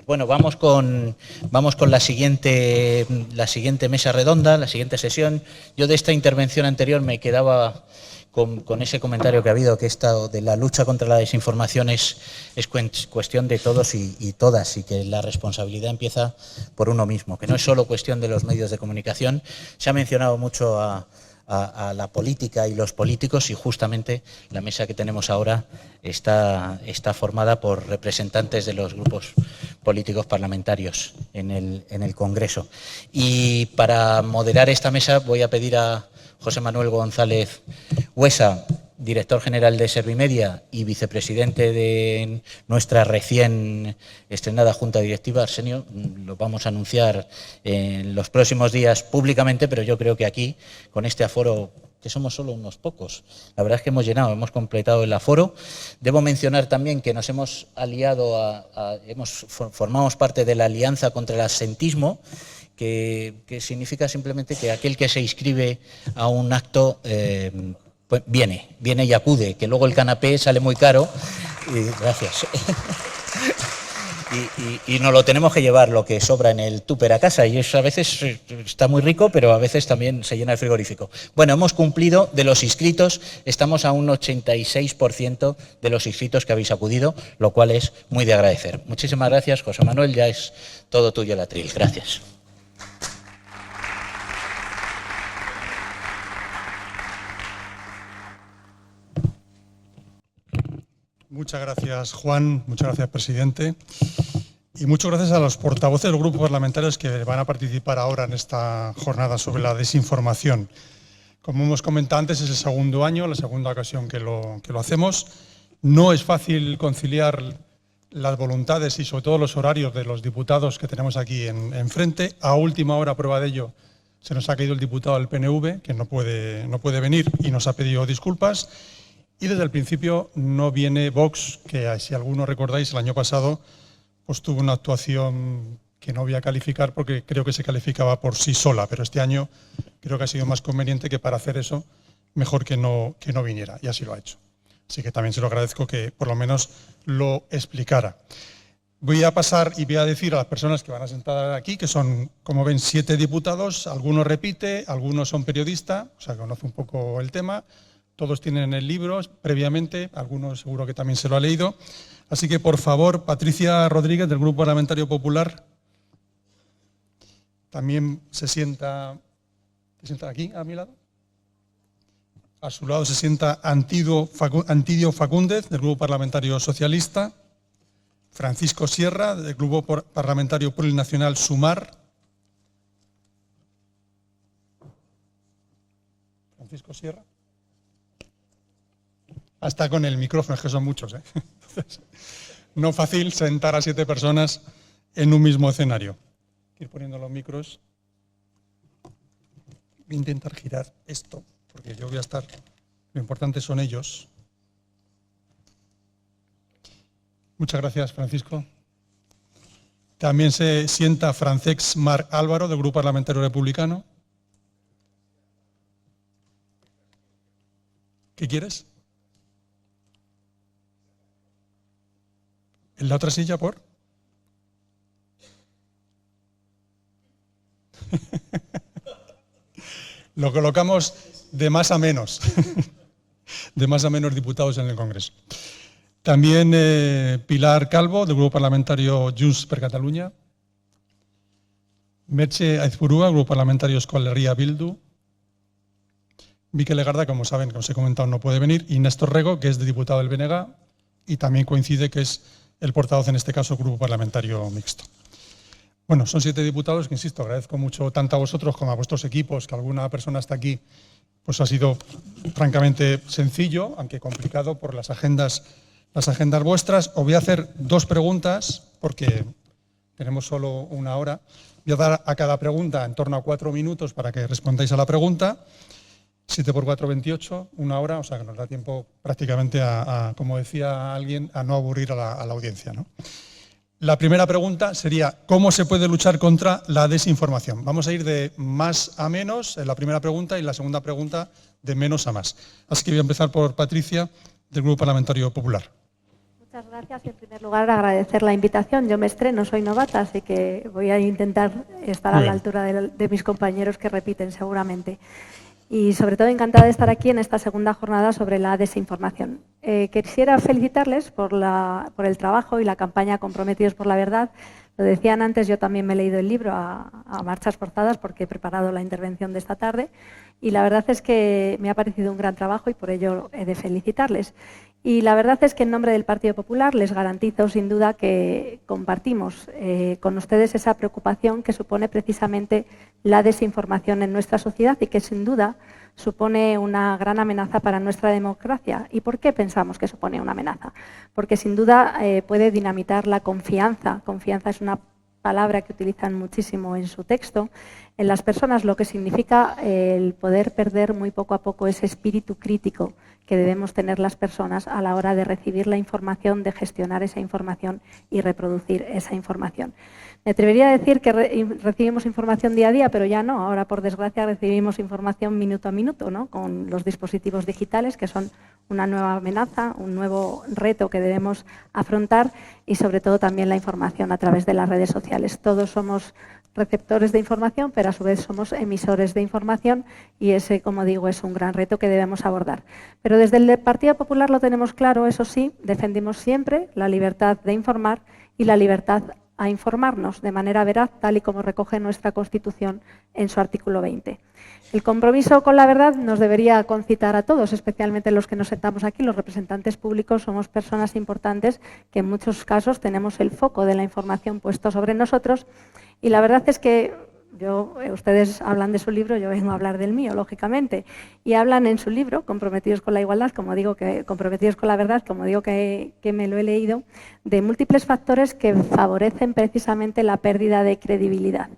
Gracias. Bueno, vamos con la siguiente mesa redonda, la siguiente sesión. Yo de esta intervención anterior me quedaba con ese comentario que ha habido, que esta de la lucha contra la desinformación es cuestión de todos y todas, y que la responsabilidad empieza por uno mismo, que no es solo cuestión de los medios de comunicación. Se ha mencionado mucho a la política y los políticos, y justamente la mesa que tenemos ahora está formada por representantes de los grupos políticos parlamentarios en el Congreso. Y para moderar esta mesa voy a pedir a José Manuel González Huesa, director general de Servimedia y vicepresidente de nuestra recién estrenada Junta Directiva. Arsenio, lo vamos a anunciar en los próximos días públicamente, pero yo creo que aquí, con este aforo, que somos solo unos pocos, la verdad es que hemos completado el aforo. Debo mencionar también que nos hemos aliado, formamos parte de la Alianza contra el Absentismo, que significa simplemente que aquel que se inscribe a un acto pues viene y acude, que luego el canapé sale muy caro. Gracias. Y nos lo tenemos que llevar lo que sobra en el tupper a casa, y eso a veces está muy rico, pero a veces también se llena el frigorífico. Bueno, hemos cumplido de los inscritos, estamos a un 86% de los inscritos que habéis acudido, lo cual es muy de agradecer. Muchísimas gracias, José Manuel, ya es todo tuyo el atril. Gracias. Muchas gracias, Juan. Muchas gracias, presidente. Y muchas gracias a los portavoces de los grupos parlamentarios que van a participar ahora en esta jornada sobre la desinformación. Como hemos comentado antes, es el segundo año, la segunda ocasión que lo hacemos. No es fácil conciliar las voluntades y sobre todo los horarios de los diputados que tenemos aquí enfrente. A última hora, prueba de ello, se nos ha caído el diputado del PNV, que no puede venir y nos ha pedido disculpas. Y desde el principio no viene Vox, que si alguno recordáis, el año pasado pues tuvo una actuación que no voy a calificar porque creo que se calificaba por sí sola, pero este año creo que ha sido más conveniente que para hacer eso mejor que no viniera, y así lo ha hecho. Así que también se lo agradezco que por lo menos lo explicara. Voy a pasar y voy a decir a las personas que van a sentar aquí, que son, como ven, 7 diputados, algunos repite, algunos son periodistas, o sea, conoce un poco el tema. Todos tienen el libro previamente, algunos seguro que también se lo ha leído. Así que, por favor, Patricia Rodríguez, del Grupo Parlamentario Popular, también se sienta aquí, a mi lado. A su lado se sienta Antidio Facúndez, del Grupo Parlamentario Socialista. Francisco Sierra, del Grupo Parlamentario Plurinacional Sumar. Francisco Sierra. Hasta con el micrófono, es que son muchos, ¿eh? Entonces, no fácil sentar a 7 personas en un mismo escenario. Ir poniendo los micros. Voy a intentar girar esto, porque yo voy a estar... Lo importante son ellos. Muchas gracias, Francisco. También se sienta Francesc Marc Álvaro, del Grupo Parlamentario Republicano. ¿Qué quieres? ¿En la otra silla por? Lo colocamos de más a menos, de más a menos diputados en el Congreso. También Pilar Calvo, del Grupo Parlamentario Junts per Catalunya. Merche Aizpurúa, Grupo Parlamentario Euskal Herria Bildu. Mikel Legarda, como saben, como os he comentado, no puede venir. Y Néstor Rego, que es de diputado del BNG, y también coincide que es el portavoz, en este caso, Grupo Parlamentario Mixto. Bueno, son 7 diputados que, insisto, agradezco mucho tanto a vosotros como a vuestros equipos, que alguna persona está aquí, pues ha sido francamente sencillo, aunque complicado por las agendas vuestras. Os voy a hacer 2 preguntas, porque tenemos solo una hora. Voy a dar a cada pregunta en torno a 4 minutos para que respondáis a la pregunta. 7 por 4, 28, una hora, o sea que nos da tiempo prácticamente como decía alguien, a no aburrir a la audiencia, ¿no? La primera pregunta sería, ¿cómo se puede luchar contra la desinformación? Vamos a ir de más a menos en la primera pregunta y la segunda pregunta de menos a más. Así que voy a empezar por Patricia, del Grupo Parlamentario Popular. Muchas gracias. En primer lugar, agradecer la invitación. Yo me estreno, soy novata, así que voy a intentar estar a la altura de mis compañeros que repiten seguramente. Y sobre todo encantada de estar aquí en esta segunda jornada sobre la desinformación. Quisiera felicitarles por el trabajo y la campaña Comprometidos por la Verdad. Lo decían antes, yo también me he leído el libro a marchas forzadas porque he preparado la intervención de esta tarde y la verdad es que me ha parecido un gran trabajo y por ello he de felicitarles. Y la verdad es que en nombre del Partido Popular les garantizo sin duda que compartimos con ustedes esa preocupación que supone precisamente la desinformación en nuestra sociedad y que sin duda supone una gran amenaza para nuestra democracia. ¿Y por qué pensamos que supone una amenaza? Porque sin duda puede dinamitar la confianza. Confianza es una palabra que utilizan muchísimo en su texto, en las personas, lo que significa el poder perder muy poco a poco ese espíritu crítico que debemos tener las personas a la hora de recibir la información, de gestionar esa información y reproducir esa información. Me atrevería a decir que recibimos información día a día, pero ya no. Ahora, por desgracia, recibimos información minuto a minuto, ¿no? Con los dispositivos digitales, que son una nueva amenaza, un nuevo reto que debemos afrontar y, sobre todo, también la información a través de las redes sociales. Todos somos receptores de información, pero a su vez somos emisores de información y ese, como digo, es un gran reto que debemos abordar. Pero desde el Partido Popular lo tenemos claro, eso sí, defendimos siempre la libertad de informar y la libertad a informarnos de manera veraz, tal y como recoge nuestra Constitución en su artículo 20. El compromiso con la verdad nos debería concitar a todos, especialmente los que nos sentamos aquí, los representantes públicos, somos personas importantes que en muchos casos tenemos el foco de la información puesto sobre nosotros y la verdad es que ustedes hablan de su libro, yo vengo a hablar del mío, lógicamente, y hablan en su libro, Comprometidos con la Igualdad, como digo, Comprometidos con la Verdad, como digo que me lo he leído, de múltiples factores que favorecen precisamente la pérdida de credibilidad.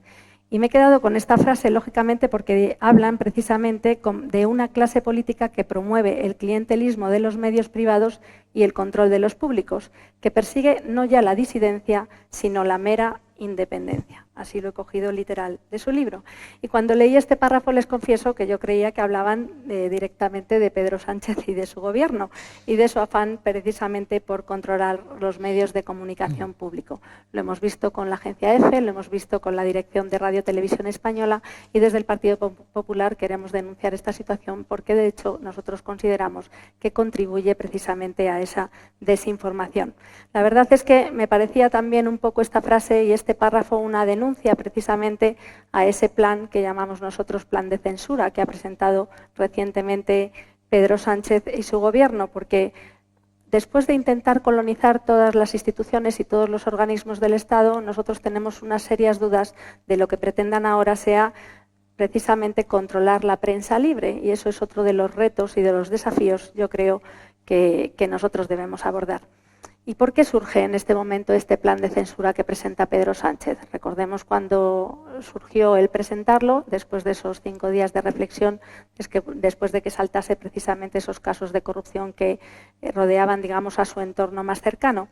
Y me he quedado con esta frase, lógicamente, porque hablan precisamente de una clase política que promueve el clientelismo de los medios privados y el control de los públicos, que persigue no ya la disidencia, sino la mera independencia. Así lo he cogido literal de su libro. Y cuando leí este párrafo les confieso que yo creía que hablaban directamente de Pedro Sánchez y de su gobierno y de su afán precisamente por controlar los medios de comunicación público. Lo hemos visto con la agencia EFE, lo hemos visto con la Dirección de Radio Televisión Española y desde el Partido Popular queremos denunciar esta situación porque de hecho nosotros consideramos que contribuye precisamente a esa desinformación. La verdad es que me parecía también un poco esta frase y este párrafo una denuncia precisamente a ese plan que llamamos nosotros plan de censura que ha presentado recientemente Pedro Sánchez y su gobierno, porque después de intentar colonizar todas las instituciones y todos los organismos del Estado, nosotros tenemos unas serias dudas de lo que pretendan ahora sea precisamente controlar la prensa libre y eso es otro de los retos y de los desafíos, yo creo, que nosotros debemos abordar. ¿Y por qué surge en este momento este plan de censura que presenta Pedro Sánchez? Recordemos cuando surgió el presentarlo, después de esos 5 días de reflexión, después de que saltase precisamente esos casos de corrupción que rodeaban, digamos, a su entorno más cercano.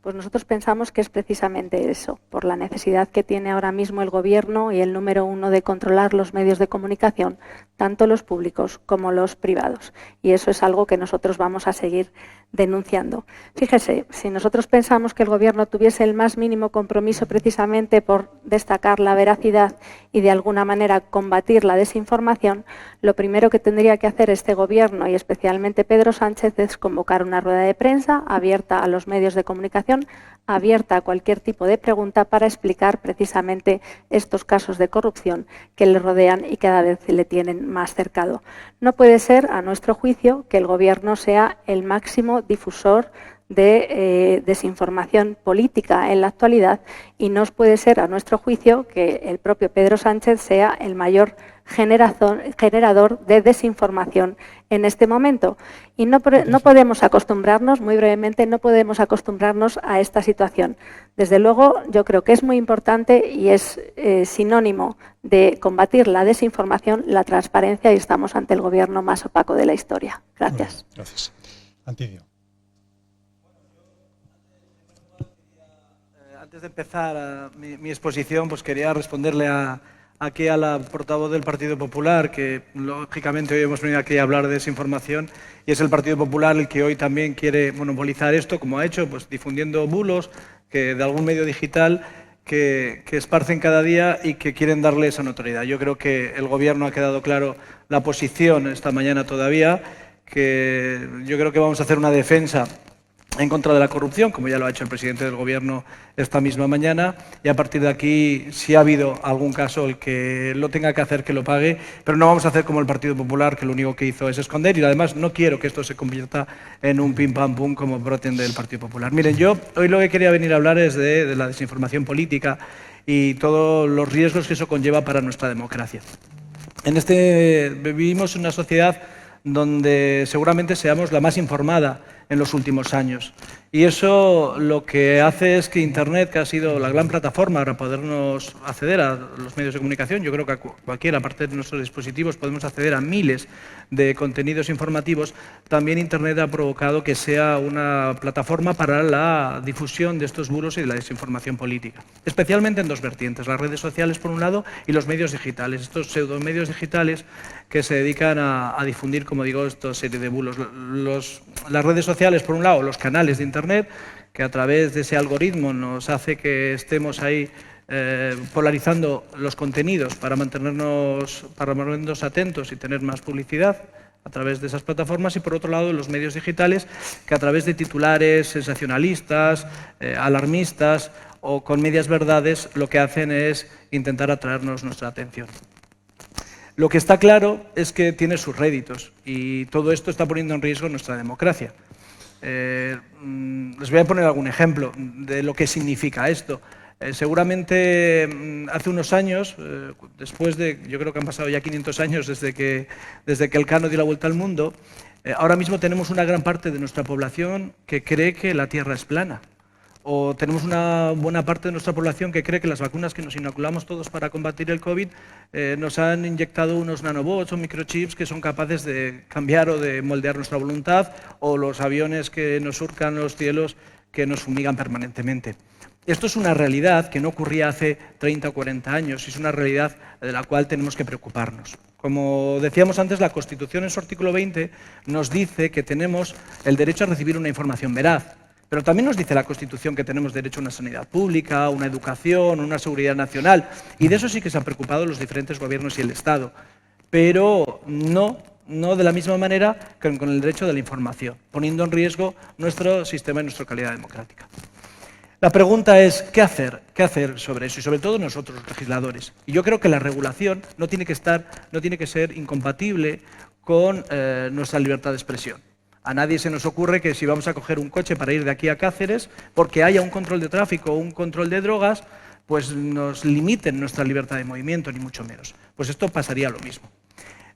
Pues nosotros pensamos que es precisamente eso, por la necesidad que tiene ahora mismo el Gobierno y el número 1 de controlar los medios de comunicación, tanto los públicos como los privados. Y eso es algo que nosotros vamos a seguir denunciando. Fíjese, si nosotros pensamos que el Gobierno tuviese el más mínimo compromiso precisamente por destacar la veracidad y de alguna manera combatir la desinformación, lo primero que tendría que hacer este Gobierno y especialmente Pedro Sánchez es convocar una rueda de prensa abierta a los medios de comunicación, abierta a cualquier tipo de pregunta para explicar precisamente estos casos de corrupción que le rodean y cada vez le tienen más cercado. No puede ser, a nuestro juicio, que el Gobierno sea el máximo difusor de desinformación política en la actualidad y no puede ser, a nuestro juicio, que el propio Pedro Sánchez sea el mayor generador de desinformación en este momento. Y no podemos acostumbrarnos, muy brevemente, no podemos acostumbrarnos a esta situación. Desde luego, yo creo que es muy importante y es sinónimo de combatir la desinformación, la transparencia, y estamos ante el Gobierno más opaco de la historia. Gracias. Gracias. Antidio. Antes de empezar mi exposición, pues quería responderle a aquí a la portavoz del Partido Popular, que lógicamente hoy hemos venido aquí a hablar de desinformación, y es el Partido Popular el que hoy también quiere monopolizar esto, como ha hecho, pues difundiendo bulos que de algún medio digital que esparcen cada día y que quieren darle esa notoriedad. Yo creo que el Gobierno ha quedado claro la posición esta mañana todavía, que yo creo que vamos a hacer una defensa en contra de la corrupción, como ya lo ha hecho el presidente del Gobierno esta misma mañana, y a partir de aquí, si ha habido algún caso, el que lo tenga que hacer, que lo pague, pero no vamos a hacer como el Partido Popular, que lo único que hizo es esconder, y además no quiero que esto se convierta en un pim-pam-pum como pretende el Partido Popular. Miren, yo hoy lo que quería venir a hablar es de la desinformación política y todos los riesgos que eso conlleva para nuestra democracia. Vivimos en una sociedad donde seguramente seamos la más informada en los últimos años. Y eso lo que hace es que Internet, que ha sido la gran plataforma para podernos acceder a los medios de comunicación, yo creo que a cualquiera parte de nuestros dispositivos podemos acceder a miles de contenidos informativos, también Internet ha provocado que sea una plataforma para la difusión de estos bulos y de la desinformación política. Especialmente en dos vertientes, las redes sociales por un lado y los medios digitales, estos pseudomedios digitales que se dedican a difundir, como digo, esta serie de bulos. Las redes sociales, por un lado, los canales de Internet, que a través de ese algoritmo nos hace que estemos ahí polarizando los contenidos para mantenernos atentos y tener más publicidad a través de esas plataformas, y por otro lado los medios digitales, que a través de titulares sensacionalistas, alarmistas o con medias verdades, lo que hacen es intentar atraernos nuestra atención. Lo que está claro es que tiene sus réditos y todo esto está poniendo en riesgo nuestra democracia. Les voy a poner algún ejemplo de lo que significa esto. Seguramente hace unos años, después de, yo creo que han pasado ya 500 años desde que Elcano dio la vuelta al mundo, ahora mismo tenemos una gran parte de nuestra población que cree que la Tierra es plana. O tenemos una buena parte de nuestra población que cree que las vacunas que nos inoculamos todos para combatir el COVID nos han inyectado unos nanobots o microchips que son capaces de cambiar o de moldear nuestra voluntad, o los aviones que nos surcan los cielos que nos fumigan permanentemente. Esto es una realidad que no ocurría hace 30 o 40 años y es una realidad de la cual tenemos que preocuparnos. Como decíamos antes, la Constitución en su artículo 20 nos dice que tenemos el derecho a recibir una información veraz. Pero también nos dice la Constitución que tenemos derecho a una sanidad pública, una educación, una seguridad nacional. Y de eso sí que se han preocupado los diferentes gobiernos y el Estado. Pero no de la misma manera que con el derecho de la información, poniendo en riesgo nuestro sistema y nuestra calidad democrática. La pregunta es, ¿qué hacer sobre eso? Y sobre todo nosotros, los legisladores. Y yo creo que la regulación no tiene que ser incompatible con nuestra libertad de expresión. A nadie se nos ocurre que si vamos a coger un coche para ir de aquí a Cáceres, porque haya un control de tráfico o un control de drogas, pues nos limiten nuestra libertad de movimiento, ni mucho menos. Pues esto pasaría lo mismo.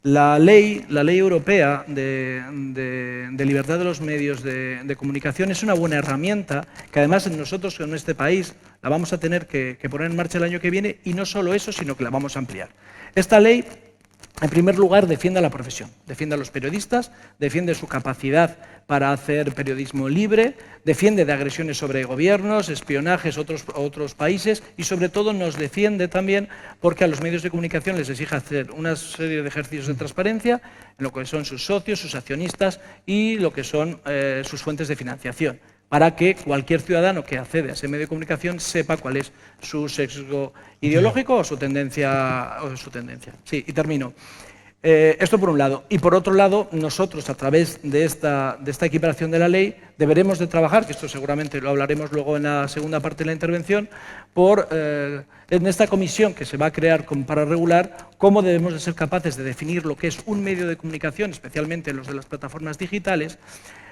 La ley europea de libertad de los medios de comunicación es una buena herramienta que además nosotros en este país la vamos a tener que poner en marcha el año que viene, y no solo eso, sino que la vamos a ampliar. Esta ley, en primer lugar, defiende a la profesión, defiende a los periodistas, defiende su capacidad para hacer periodismo libre, defiende de agresiones sobre gobiernos, espionajes a otros países, y sobre todo nos defiende también porque a los medios de comunicación les exige hacer una serie de ejercicios de transparencia en lo que son sus socios, sus accionistas y lo que son sus fuentes de financiación, para que cualquier ciudadano que accede a ese medio de comunicación sepa cuál es su sesgo ideológico o su tendencia. Sí, y termino. Esto por un lado. Y por otro lado, nosotros, a través de esta equiparación de la ley, deberemos de trabajar, que esto seguramente lo hablaremos luego en la segunda parte de la intervención, en esta comisión que se va a crear para regular cómo debemos de ser capaces de definir lo que es un medio de comunicación, especialmente los de las plataformas digitales,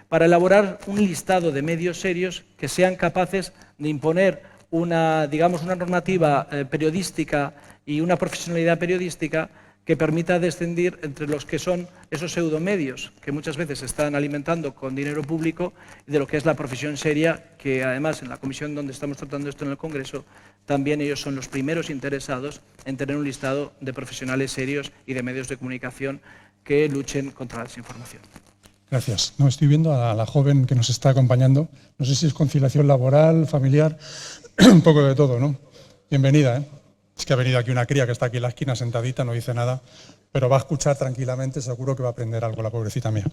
para elaborar un listado de medios serios que sean capaces de imponer una normativa periodística y una profesionalidad periodística que permita distinguir entre los que son esos pseudomedios que muchas veces se están alimentando con dinero público y de lo que es la profesión seria, que además en la comisión donde estamos tratando esto en el Congreso, también ellos son los primeros interesados en tener un listado de profesionales serios y de medios de comunicación que luchen contra la desinformación. Gracias. No, estoy viendo a la joven que nos está acompañando. No sé si es conciliación laboral, familiar, un poco de todo, ¿no? Bienvenida, ¿eh? Es que ha venido aquí una cría que está aquí en la esquina sentadita, no dice nada, pero va a escuchar tranquilamente, seguro que va a aprender algo, la pobrecita mía.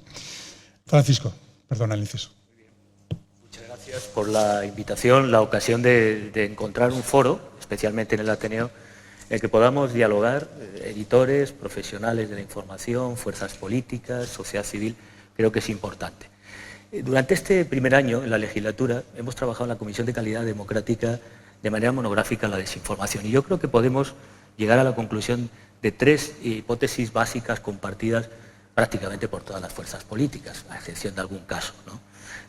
Francisco, perdona el inciso. Muchas gracias por la invitación, la ocasión de encontrar un foro, especialmente en el Ateneo, en el que podamos dialogar editores, profesionales de la información, fuerzas políticas, sociedad civil. Creo que es importante. Durante este primer año en la legislatura hemos trabajado en la Comisión de Calidad Democrática de manera monográfica en la desinformación, y yo creo que podemos llegar a la conclusión de 3 hipótesis básicas compartidas prácticamente por todas las fuerzas políticas, a excepción de algún caso, ¿no?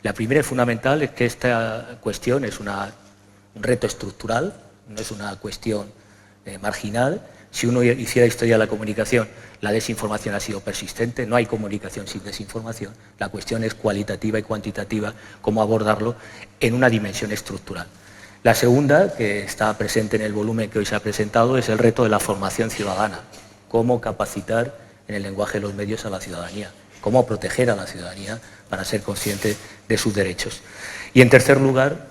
La primera y fundamental es que esta cuestión es un reto estructural, no es una cuestión marginal. Si uno hiciera historia de la comunicación, la desinformación ha sido persistente, no hay comunicación sin desinformación. La cuestión es cualitativa y cuantitativa, cómo abordarlo en una dimensión estructural. La segunda, que está presente en el volumen que hoy se ha presentado, es el reto de la formación ciudadana. Cómo capacitar en el lenguaje de los medios a la ciudadanía, cómo proteger a la ciudadanía para ser consciente de sus derechos. Y en tercer lugar,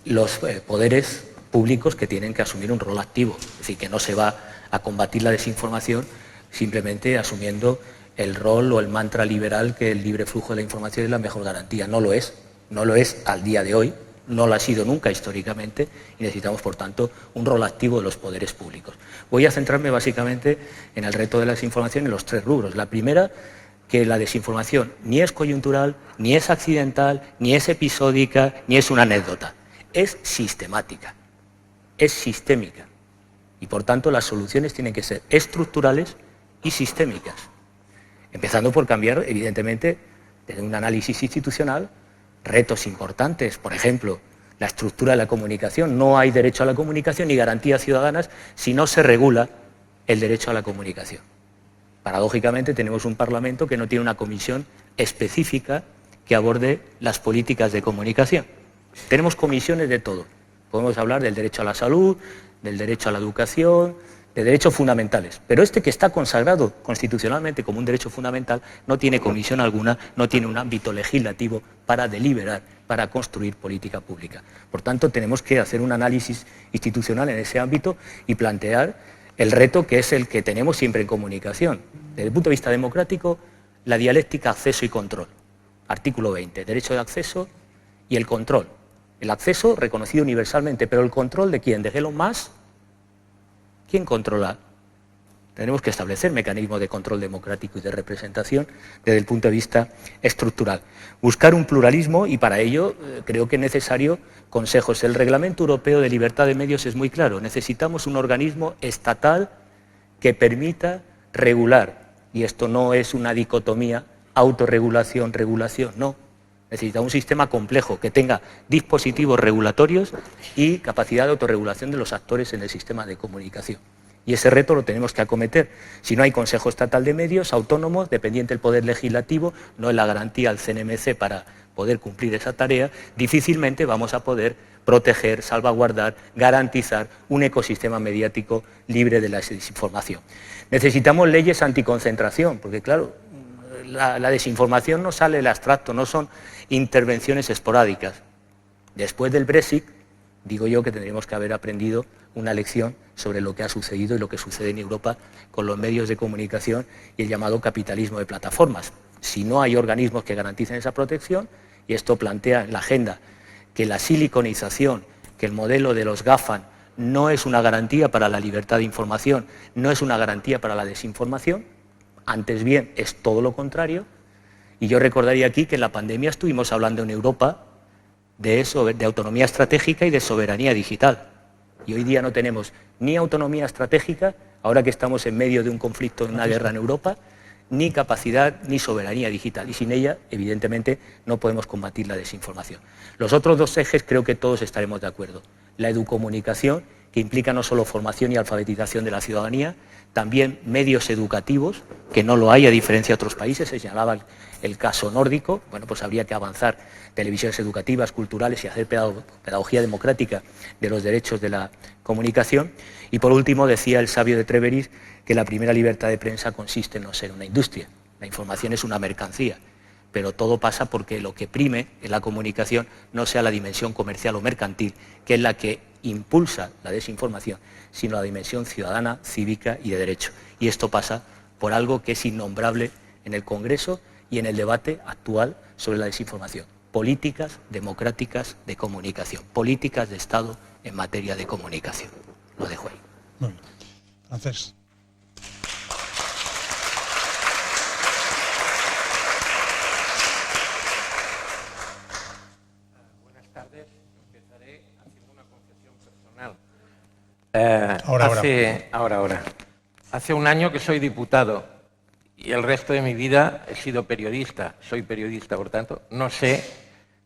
los poderes públicos que tienen que asumir un rol activo, es decir, que no se va a combatir la desinformación simplemente asumiendo el rol o el mantra liberal que el libre flujo de la información es la mejor garantía. No lo es al día de hoy, no lo ha sido nunca históricamente, y necesitamos, por tanto, un rol activo de los poderes públicos. Voy a centrarme básicamente en el reto de la desinformación en los 3 rubros. La primera, que la desinformación ni es coyuntural, ni es accidental, ni es episódica, ni es una anécdota. Es sistemática, es sistémica, y por tanto las soluciones tienen que ser estructurales y sistémicas, empezando por cambiar, evidentemente, desde un análisis institucional, retos importantes. Por ejemplo, la estructura de la comunicación. No hay derecho a la comunicación ni garantías ciudadanas si no se regula el derecho a la comunicación. Paradójicamente tenemos un Parlamento que no tiene una comisión específica que aborde las políticas de comunicación. Tenemos comisiones de todo. Podemos hablar del derecho a la salud, del derecho a la educación, de derechos fundamentales. Pero este, que está consagrado constitucionalmente como un derecho fundamental, no tiene comisión alguna, no tiene un ámbito legislativo para deliberar, para construir política pública. Por tanto, tenemos que hacer un análisis institucional en ese ámbito y plantear el reto que es el que tenemos siempre en comunicación. Desde el punto de vista democrático, la dialéctica acceso y control. Artículo 20, derecho de acceso y el control. El acceso reconocido universalmente, pero el control ¿de quién? ¿De Elon Musk? ¿Quién controla? Tenemos que establecer mecanismos de control democrático y de representación desde el punto de vista estructural. Buscar un pluralismo, y para ello creo que es necesario consejos. El Reglamento Europeo de Libertad de Medios es muy claro. Necesitamos un organismo estatal que permita regular, y esto no es una dicotomía autorregulación, regulación, no. Necesita un sistema complejo que tenga dispositivos regulatorios y capacidad de autorregulación de los actores en el sistema de comunicación. Y ese reto lo tenemos que acometer. Si no hay Consejo Estatal de Medios autónomos, dependiente del Poder Legislativo, no es la garantía al CNMC para poder cumplir esa tarea, difícilmente vamos a poder proteger, salvaguardar, garantizar un ecosistema mediático libre de la desinformación. Necesitamos leyes anticoncentración, porque claro, la desinformación no sale del abstracto, no son intervenciones esporádicas. Después del Brexit, digo yo que tendríamos que haber aprendido una lección sobre lo que ha sucedido y lo que sucede en Europa con los medios de comunicación y el llamado capitalismo de plataformas. Si no hay organismos que garanticen esa protección, y esto plantea en la agenda que la siliconización, que el modelo de los GAFAM no es una garantía para la libertad de información, no es una garantía para la desinformación, antes bien es todo lo contrario. Y yo recordaría aquí que en la pandemia estuvimos hablando en Europa de autonomía estratégica y de soberanía digital. Y hoy día no tenemos ni autonomía estratégica, ahora que estamos en medio de un conflicto, en una guerra en Europa, ni capacidad ni soberanía digital. Y sin ella, evidentemente, no podemos combatir la desinformación. Los otros 2 ejes creo que todos estaremos de acuerdo. La educomunicación, que implica no solo formación y alfabetización de la ciudadanía, también medios educativos, que no lo hay a diferencia de otros países. Se señalaba el caso nórdico. Bueno, pues habría que avanzar televisiones educativas, culturales, y hacer pedagogía democrática de los derechos de la comunicación. Y por último, decía el sabio de Treveris que la primera libertad de prensa consiste en no ser una industria. La información es una mercancía, pero todo pasa porque lo que prime en la comunicación no sea la dimensión comercial o mercantil, que es la que impulsa la desinformación, sino la dimensión ciudadana, cívica y de derecho. Y esto pasa por algo que es innombrable en el Congreso y en el debate actual sobre la desinformación. Políticas democráticas de comunicación, políticas de Estado en materia de comunicación. Lo dejo ahí. Muy bien. Francés. Buenas tardes. Empezaré haciendo una confesión personal. Ahora. Hace un año que soy diputado y el resto de mi vida he sido periodista. Soy periodista, por tanto, no sé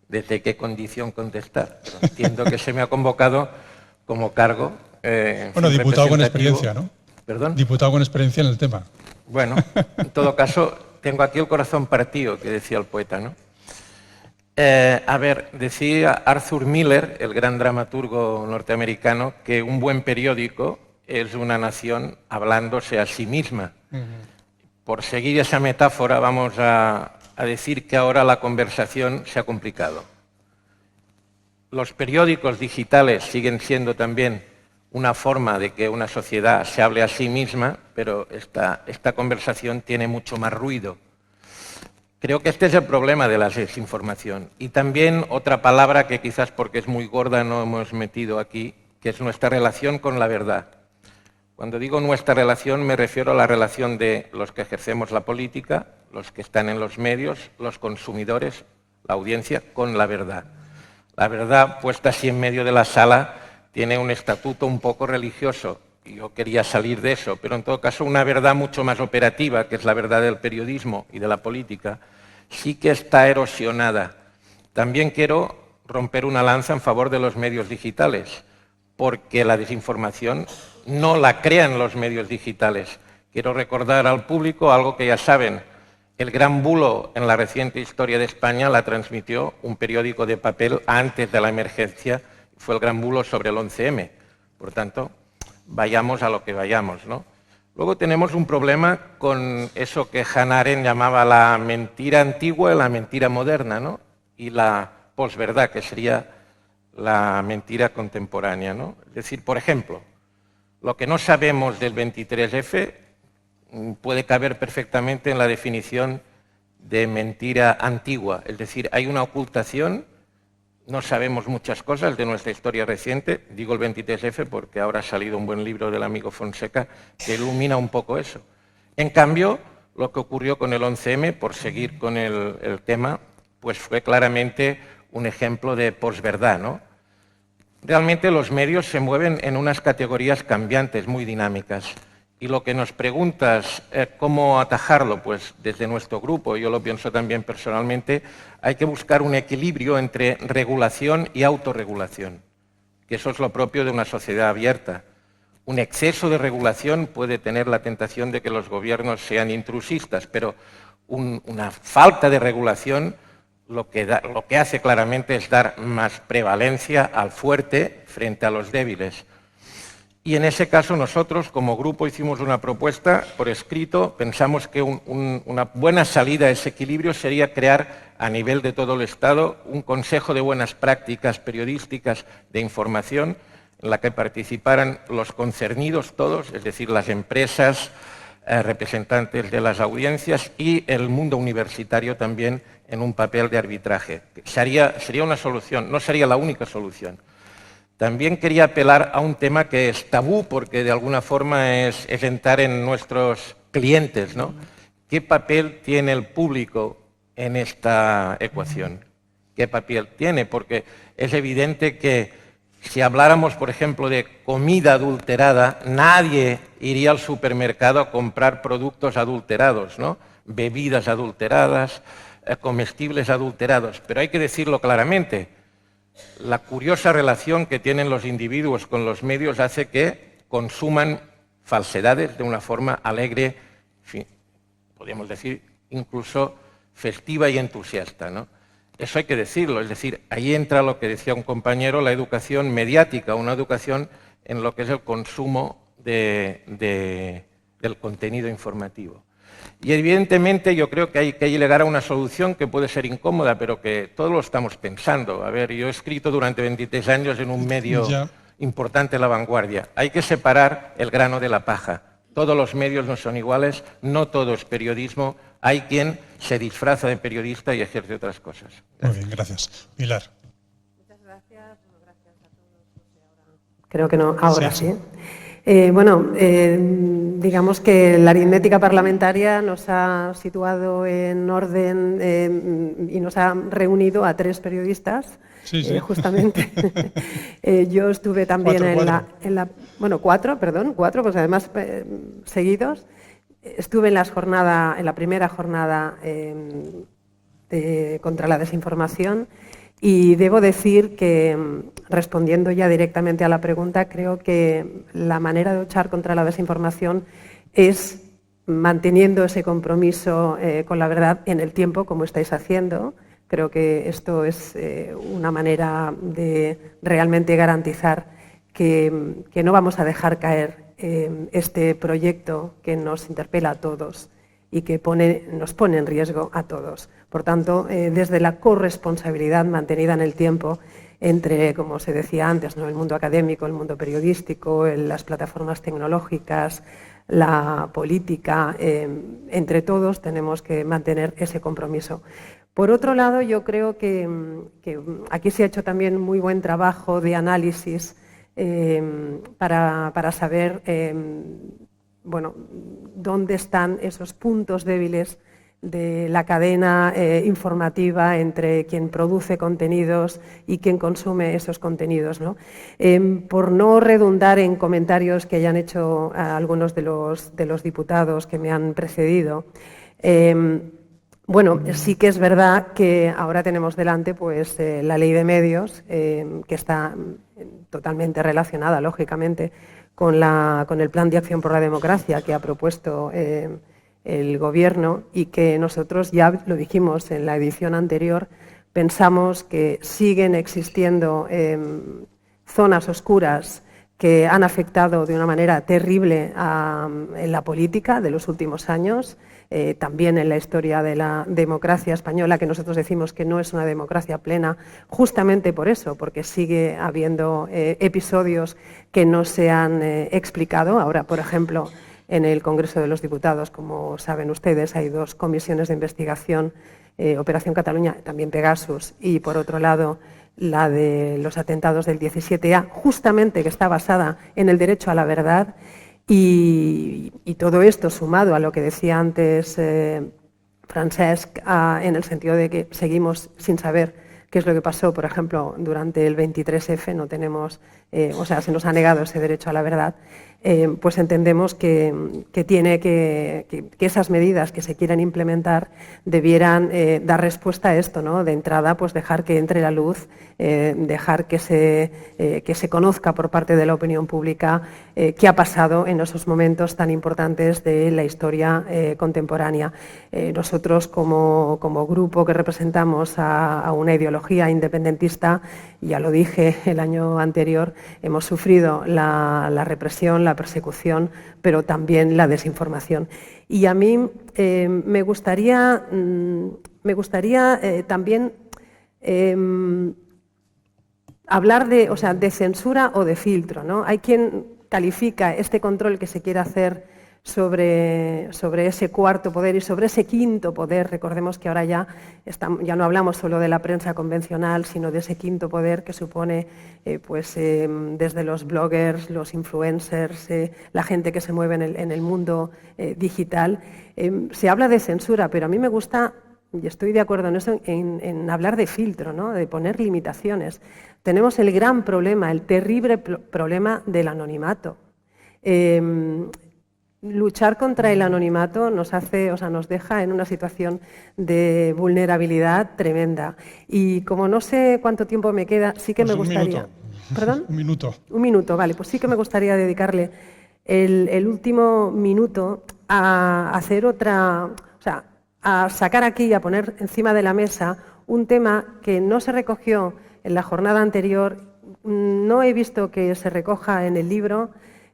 desde qué condición contestar. Pero entiendo que se me ha convocado como cargo. Bueno, diputado con experiencia, ¿no? ¿Perdón? Diputado con experiencia en el tema. Bueno, en todo caso, tengo aquí el corazón partido, que decía el poeta, ¿no? A ver, decía Arthur Miller, el gran dramaturgo norteamericano, que un buen periódico es una nación hablándose a sí misma. Por seguir esa metáfora, vamos a decir que ahora la conversación se ha complicado. Los periódicos digitales siguen siendo también una forma de que una sociedad se hable a sí misma, pero esta conversación tiene mucho más ruido. Creo que este es el problema de la desinformación. Y también otra palabra que quizás porque es muy gorda no hemos metido aquí, que es nuestra relación con la verdad. Cuando digo nuestra relación me refiero a la relación de los que ejercemos la política, los que están en los medios, los consumidores, la audiencia, con la verdad. La verdad, puesta así en medio de la sala, tiene un estatuto un poco religioso. Yo quería salir de eso, pero en todo caso una verdad mucho más operativa, que es la verdad del periodismo y de la política, sí que está erosionada. También quiero romper una lanza en favor de los medios digitales, porque la desinformación no la crean los medios digitales. Quiero recordar al público algo que ya saben. El gran bulo en la reciente historia de España la transmitió un periódico de papel antes de la emergencia. Fue el gran bulo sobre el 11M. Por tanto, vayamos a lo que vayamos, ¿no? Luego tenemos un problema con eso que Hannah Arendt llamaba la mentira antigua y la mentira moderna, ¿no? Y la posverdad, que sería la mentira contemporánea, ¿no? Es decir, por ejemplo, lo que no sabemos del 23F puede caber perfectamente en la definición de mentira antigua. Es decir, hay una ocultación, no sabemos muchas cosas de nuestra historia reciente. Digo el 23F porque ahora ha salido un buen libro del amigo Fonseca que ilumina un poco eso. En cambio, lo que ocurrió con el 11M, por seguir con el tema, pues fue claramente un ejemplo de posverdad, ¿no? Realmente los medios se mueven en unas categorías cambiantes, muy dinámicas. Y lo que nos preguntas, ¿cómo atajarlo? Pues desde nuestro grupo, yo lo pienso también personalmente, hay que buscar un equilibrio entre regulación y autorregulación, que eso es lo propio de una sociedad abierta. Un exceso de regulación puede tener la tentación de que los gobiernos sean intrusistas, pero una falta de regulación lo que hace claramente es dar más prevalencia al fuerte frente a los débiles. Y en ese caso nosotros como grupo hicimos una propuesta por escrito, pensamos que una buena salida a ese equilibrio sería crear a nivel de todo el Estado un consejo de buenas prácticas periodísticas de información en la que participaran los concernidos todos, es decir, las empresas, representantes de las audiencias y el mundo universitario también en un papel de arbitraje. Sería una solución, no sería la única solución. También quería apelar a un tema que es tabú porque de alguna forma es entrar en nuestros clientes, ¿no? ¿Qué papel tiene el público en esta ecuación? ¿Qué papel tiene? Porque es evidente que si habláramos, por ejemplo, de comida adulterada, nadie iría al supermercado a comprar productos adulterados, ¿no? Bebidas adulteradas, comestibles adulterados. Pero hay que decirlo claramente. La curiosa relación que tienen los individuos con los medios hace que consuman falsedades de una forma alegre, en fin, podríamos decir, incluso festiva y entusiasta, ¿no? Eso hay que decirlo, es decir, ahí entra lo que decía un compañero, la educación mediática, una educación en lo que es el consumo del contenido informativo. Y evidentemente yo creo que hay que llegar a una solución que puede ser incómoda, pero que todos lo estamos pensando. A ver, yo he escrito durante 23 años en un medio importante la vanguardia. Hay que separar el grano de la paja. Todos los medios no son iguales, no todo es periodismo. Hay quien se disfraza de periodista y ejerce otras cosas. Muy bien, gracias. Pilar. Muchas gracias. Bueno, gracias a todos. Creo que no, ahora sí. Digamos que la aritmética parlamentaria nos ha situado en orden y nos ha reunido a 3 periodistas, sí. Justamente. Yo estuve también cuatro, pues además seguidos. Estuve en la primera jornada contra la desinformación. Y debo decir que, respondiendo ya directamente a la pregunta, creo que la manera de luchar contra la desinformación es manteniendo ese compromiso con la verdad en el tiempo, como estáis haciendo. Creo que esto es una manera de realmente garantizar que no vamos a dejar caer este proyecto que nos interpela a todos y que nos pone en riesgo a todos. Por tanto, desde la corresponsabilidad mantenida en el tiempo entre, como se decía antes, ¿no?, el mundo académico, el mundo periodístico, las plataformas tecnológicas, la política, entre todos tenemos que mantener ese compromiso. Por otro lado, yo creo que aquí se ha hecho también muy buen trabajo de análisis para saber dónde están esos puntos débiles de la cadena informativa entre quien produce contenidos y quien consume esos contenidos, ¿no? Por no redundar en comentarios que hayan hecho algunos de los diputados que me han precedido, sí que es verdad que ahora tenemos delante pues, la ley de medios, que está totalmente relacionada, lógicamente, con el Plan de Acción por la Democracia que ha propuesto el Gobierno y que nosotros ya lo dijimos en la edición anterior, pensamos que siguen existiendo zonas oscuras que han afectado de una manera terrible en la política de los últimos años, también en la historia de la democracia española, que nosotros decimos que no es una democracia plena, justamente por eso, porque sigue habiendo episodios que no se han explicado. Ahora, por ejemplo, en el Congreso de los Diputados, como saben ustedes, hay 2 comisiones de investigación, Operación Cataluña, también Pegasus, y por otro lado la de los atentados del 17A, justamente que está basada en el derecho a la verdad. Y todo esto sumado a lo que decía antes Francesc, en el sentido de que seguimos sin saber qué es lo que pasó, por ejemplo, durante el 23F, no tenemos, se nos ha negado ese derecho a la verdad, pues entendemos que esas medidas que se quieren implementar debieran dar respuesta a esto, ¿no? De entrada, pues dejar que entre la luz, dejar que se conozca por parte de la opinión pública qué ha pasado en esos momentos tan importantes de la historia contemporánea. Nosotros, como grupo que representamos a una ideología independentista, ya lo dije el año anterior, hemos sufrido la represión, la persecución, pero también la desinformación. Y a mí me gustaría también hablar de censura o de filtro, ¿no? Hay quien califica este control que se quiere hacer sobre ese cuarto poder y sobre ese quinto poder. Recordemos que ahora ya no hablamos solo de la prensa convencional, sino de ese quinto poder que supone desde los bloggers, los influencers, la gente que se mueve en el mundo digital. Se habla de censura, pero a mí me gusta, y estoy de acuerdo en eso, en hablar de filtro, ¿no? De poner limitaciones. Tenemos el gran problema, el terrible problema del anonimato. Luchar contra el anonimato nos deja en una situación de vulnerabilidad tremenda. Y como no sé cuánto tiempo me queda, sí que me gustaría... ¿Perdón? Un minuto. Un minuto, vale. Pues sí que me gustaría dedicarle el último minuto a hacer a sacar aquí y a poner encima de la mesa un tema que no se recogió en la jornada anterior, no he visto que se recoja en el libro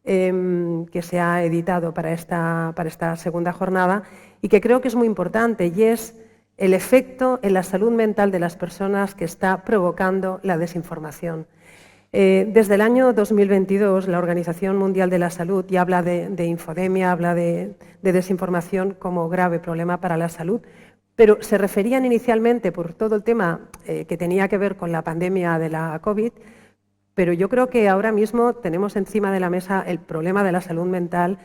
que se ha editado para esta segunda jornada y que creo que es muy importante, y es el efecto en la salud mental de las personas que está provocando la desinformación. Desde el año 2022, la Organización Mundial de la Salud ya habla de infodemia, habla de desinformación como grave problema para la salud, pero se referían inicialmente por todo el tema que tenía que ver con la pandemia de la COVID, pero yo creo que ahora mismo tenemos encima de la mesa el problema de la salud mental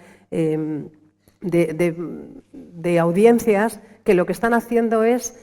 de audiencias que lo que están haciendo es,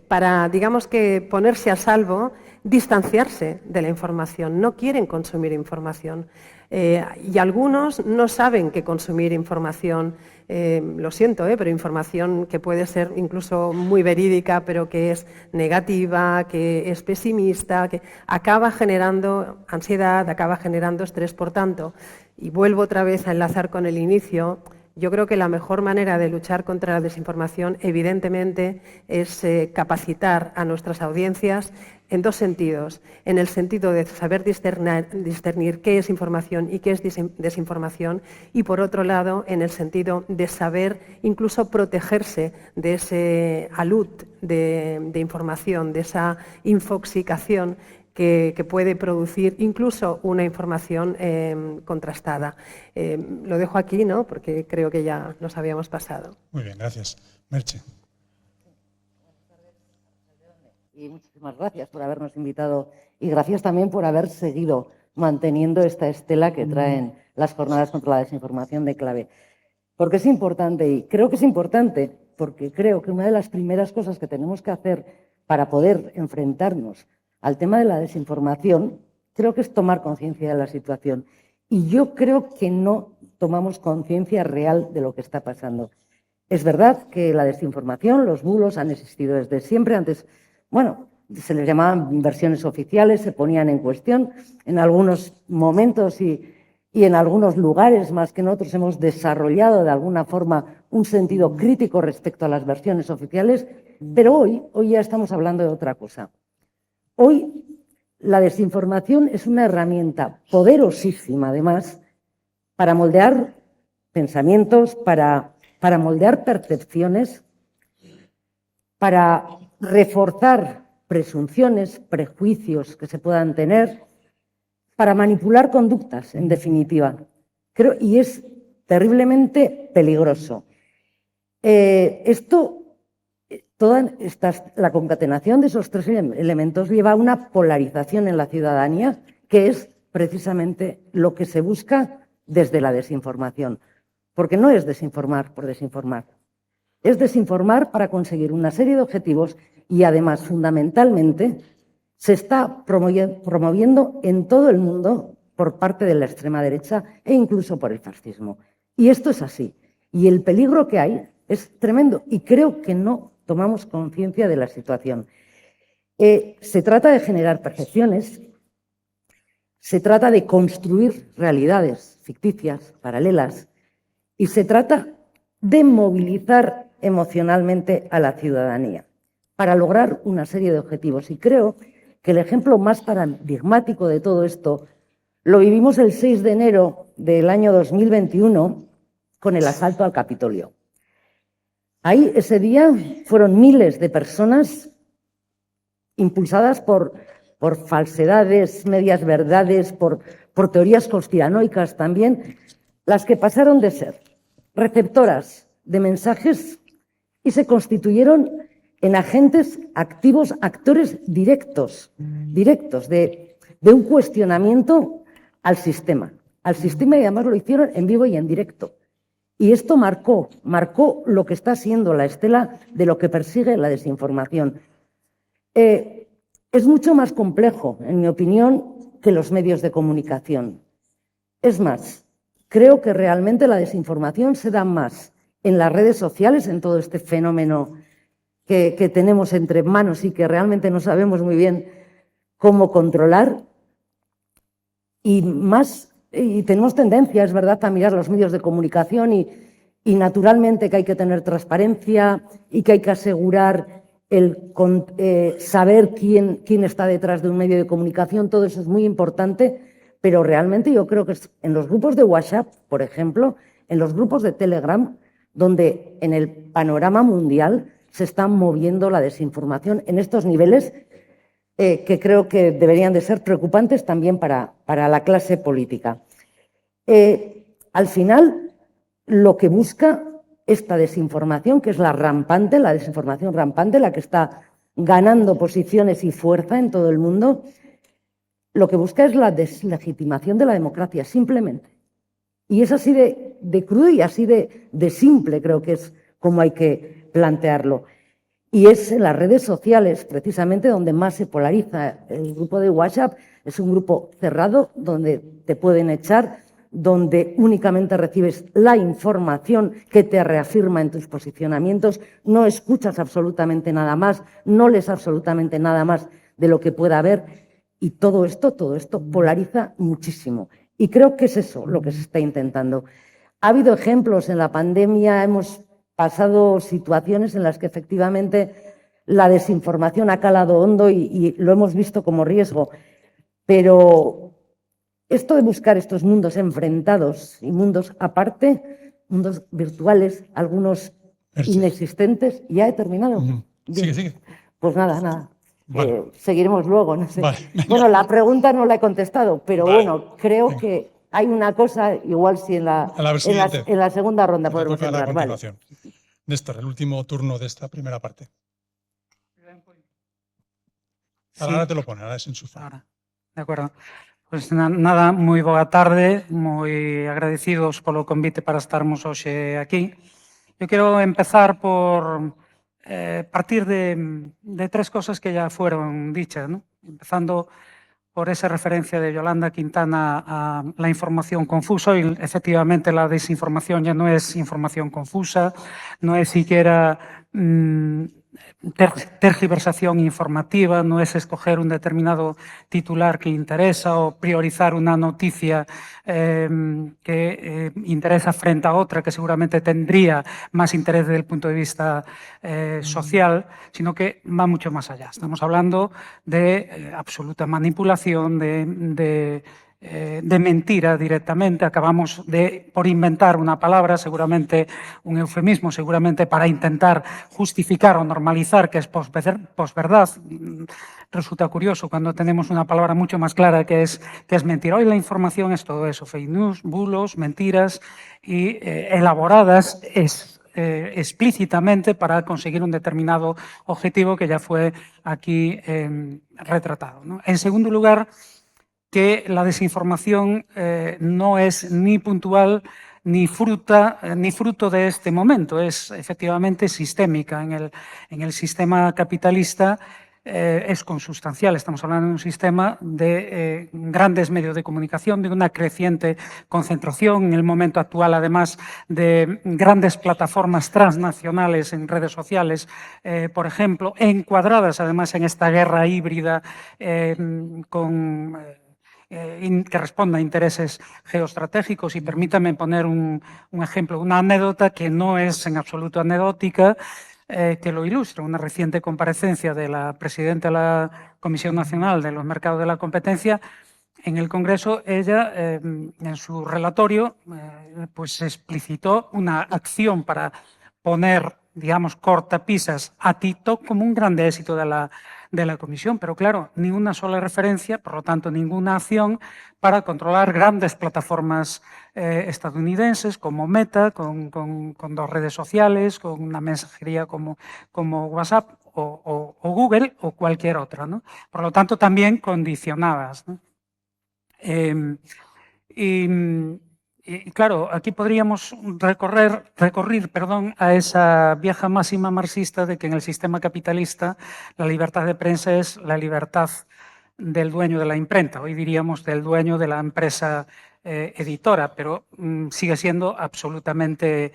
para, digamos que, ponerse a salvo, distanciarse de la información, no quieren consumir información. Y algunos no saben que consumir información, lo siento, pero información que puede ser incluso muy verídica, pero que es negativa, que es pesimista, que acaba generando ansiedad, acaba generando estrés. Por tanto, y vuelvo otra vez a enlazar con el inicio, yo creo que la mejor manera de luchar contra la desinformación, evidentemente, es capacitar a nuestras audiencias en dos sentidos. En el sentido de saber discernir qué es información y qué es desinformación, y por otro lado, en el sentido de saber incluso protegerse de ese alud de información, de esa infoxicación que puede producir incluso una información contrastada. Lo dejo aquí, ¿no?, porque creo que ya nos habíamos pasado. Muy bien, gracias. Merche. Y muchísimas gracias por habernos invitado y gracias también por haber seguido manteniendo esta estela que traen las jornadas contra la desinformación de Clave. Porque es importante, y creo que es importante, porque creo que una de las primeras cosas que tenemos que hacer para poder enfrentarnos al tema de la desinformación, creo que es tomar conciencia de la situación. Y yo creo que no tomamos conciencia real de lo que está pasando. Es verdad que la desinformación, los bulos han existido desde siempre. Antes, bueno, se les llamaban versiones oficiales, se ponían en cuestión. En algunos momentos y en algunos lugares, más que en otros, hemos desarrollado de alguna forma un sentido crítico respecto a las versiones oficiales, pero hoy ya estamos hablando de otra cosa. Hoy la desinformación es una herramienta poderosísima, además, para moldear pensamientos, para moldear percepciones, para reforzar presunciones, prejuicios que se puedan tener, para manipular conductas, en definitiva. Y es terriblemente peligroso. La concatenación de esos tres elementos lleva a una polarización en la ciudadanía, que es precisamente lo que se busca desde la desinformación. Porque no es desinformar por desinformar. Es desinformar para conseguir una serie de objetivos y, además, fundamentalmente, se está promoviendo en todo el mundo por parte de la extrema derecha e incluso por el fascismo. Y esto es así. Y el peligro que hay es tremendo y creo que no tomamos conciencia de la situación. Se trata de generar percepciones, se trata de construir realidades ficticias, paralelas, y se trata de movilizar emocionalmente a la ciudadanía para lograr una serie de objetivos. Y creo que el ejemplo más paradigmático de todo esto lo vivimos el 6 de enero del año 2021 con el asalto al Capitolio. Ahí, ese día, fueron miles de personas impulsadas por falsedades, medias verdades, por teorías conspiranoicas también, las que pasaron de ser receptoras de mensajes y se constituyeron en agentes activos, actores directos de un cuestionamiento al sistema y además lo hicieron en vivo y en directo. Y esto marcó lo que está siendo la estela de lo que persigue la desinformación. Es mucho más complejo, en mi opinión, que los medios de comunicación. Es más, creo que realmente la desinformación se da más en las redes sociales, en todo este fenómeno que tenemos entre manos y que realmente no sabemos muy bien cómo controlar, y tenemos tendencia, es verdad, a mirar los medios de comunicación y naturalmente que hay que tener transparencia y que hay que asegurar saber quién está detrás de un medio de comunicación. Todo eso es muy importante, pero realmente yo creo que es en los grupos de WhatsApp, por ejemplo, en los grupos de Telegram, donde en el panorama mundial se está moviendo la desinformación en estos niveles que creo que deberían de ser preocupantes también para la clase política. Al final, lo que busca esta desinformación, que es la desinformación rampante, la que está ganando posiciones y fuerza en todo el mundo, lo que busca es la deslegitimación de la democracia, simplemente. Y es así de crudo y así de simple, creo que es como hay que plantearlo. Y es en las redes sociales, precisamente, donde más se polariza. El grupo de WhatsApp es un grupo cerrado, donde te pueden echar, donde únicamente recibes la información que te reafirma en tus posicionamientos, no escuchas absolutamente nada más, no lees absolutamente nada más de lo que pueda haber, y todo esto polariza muchísimo. Y creo que es eso lo que se está intentando. Ha habido ejemplos en la pandemia, hemos pasado situaciones en las que efectivamente la desinformación ha calado hondo y lo hemos visto como riesgo, pero esto de buscar estos mundos enfrentados y mundos aparte, mundos virtuales, algunos inexistentes, ¿ya he terminado? Sigue. Pues nada. Vale. Seguiremos luego, no sé. Vale. Bueno, la pregunta no la he contestado, pero vale. Bueno, creo que hay una cosa, igual si en la segunda ronda podemos entrar. Vale. Néstor, el último turno de esta primera parte. Sí. Ahora te lo pone, ahora es enchufado. De acuerdo. Pues nada, moi boa tarde, moi agradecidos polo convite para estarmos hoxe aquí. Eu quero empezar por partir de tres cosas que ya fueron dichas, ¿no? Empezando por esa referencia de Yolanda Quintana a la información confusa, y efectivamente la desinformación ya no es información confusa, no es siquiera tergiversación informativa, no es escoger un determinado titular que interesa o priorizar una noticia que interesa frente a otra que seguramente tendría más interés desde el punto de vista social, sino que va mucho más allá. Estamos hablando de absoluta manipulación, de mentira directamente. Acabamos por inventar una palabra, seguramente un eufemismo, seguramente para intentar justificar o normalizar que es posverdad. Resulta curioso cuando tenemos una palabra mucho más clara que es mentira. Hoy la información es todo eso, fake news, bulos, mentiras y elaboradas explícitamente para conseguir un determinado objetivo que ya fue aquí retratado, ¿no? En segundo lugar, que la desinformación no es ni puntual ni fruto de este momento, es efectivamente sistémica. En el sistema capitalista es consustancial. Estamos hablando de un sistema de grandes medios de comunicación, de una creciente concentración, en el momento actual además de grandes plataformas transnacionales en redes sociales, por ejemplo, encuadradas además en esta guerra híbrida que responda a intereses geoestratégicos. Y permítame poner un ejemplo, una anécdota que no es en absoluto anecdótica, que lo ilustra. Una reciente comparecencia de la presidenta de la Comisión Nacional de los Mercados de la Competencia en el Congreso. Ella, en su relatorio, pues explicitó una acción para poner, digamos, cortapisas a TikTok como un grande éxito de la Comisión, pero claro, ni una sola referencia, por lo tanto, ninguna acción para controlar grandes plataformas estadounidenses como Meta, con dos redes sociales, con una mensajería como WhatsApp o Google o cualquier otra, ¿no? Por lo tanto, también condicionadas, ¿no? Y claro, aquí podríamos recurrir a esa vieja máxima marxista de que en el sistema capitalista la libertad de prensa es la libertad del dueño de la imprenta. Hoy diríamos del dueño de la empresa editora, pero sigue siendo absolutamente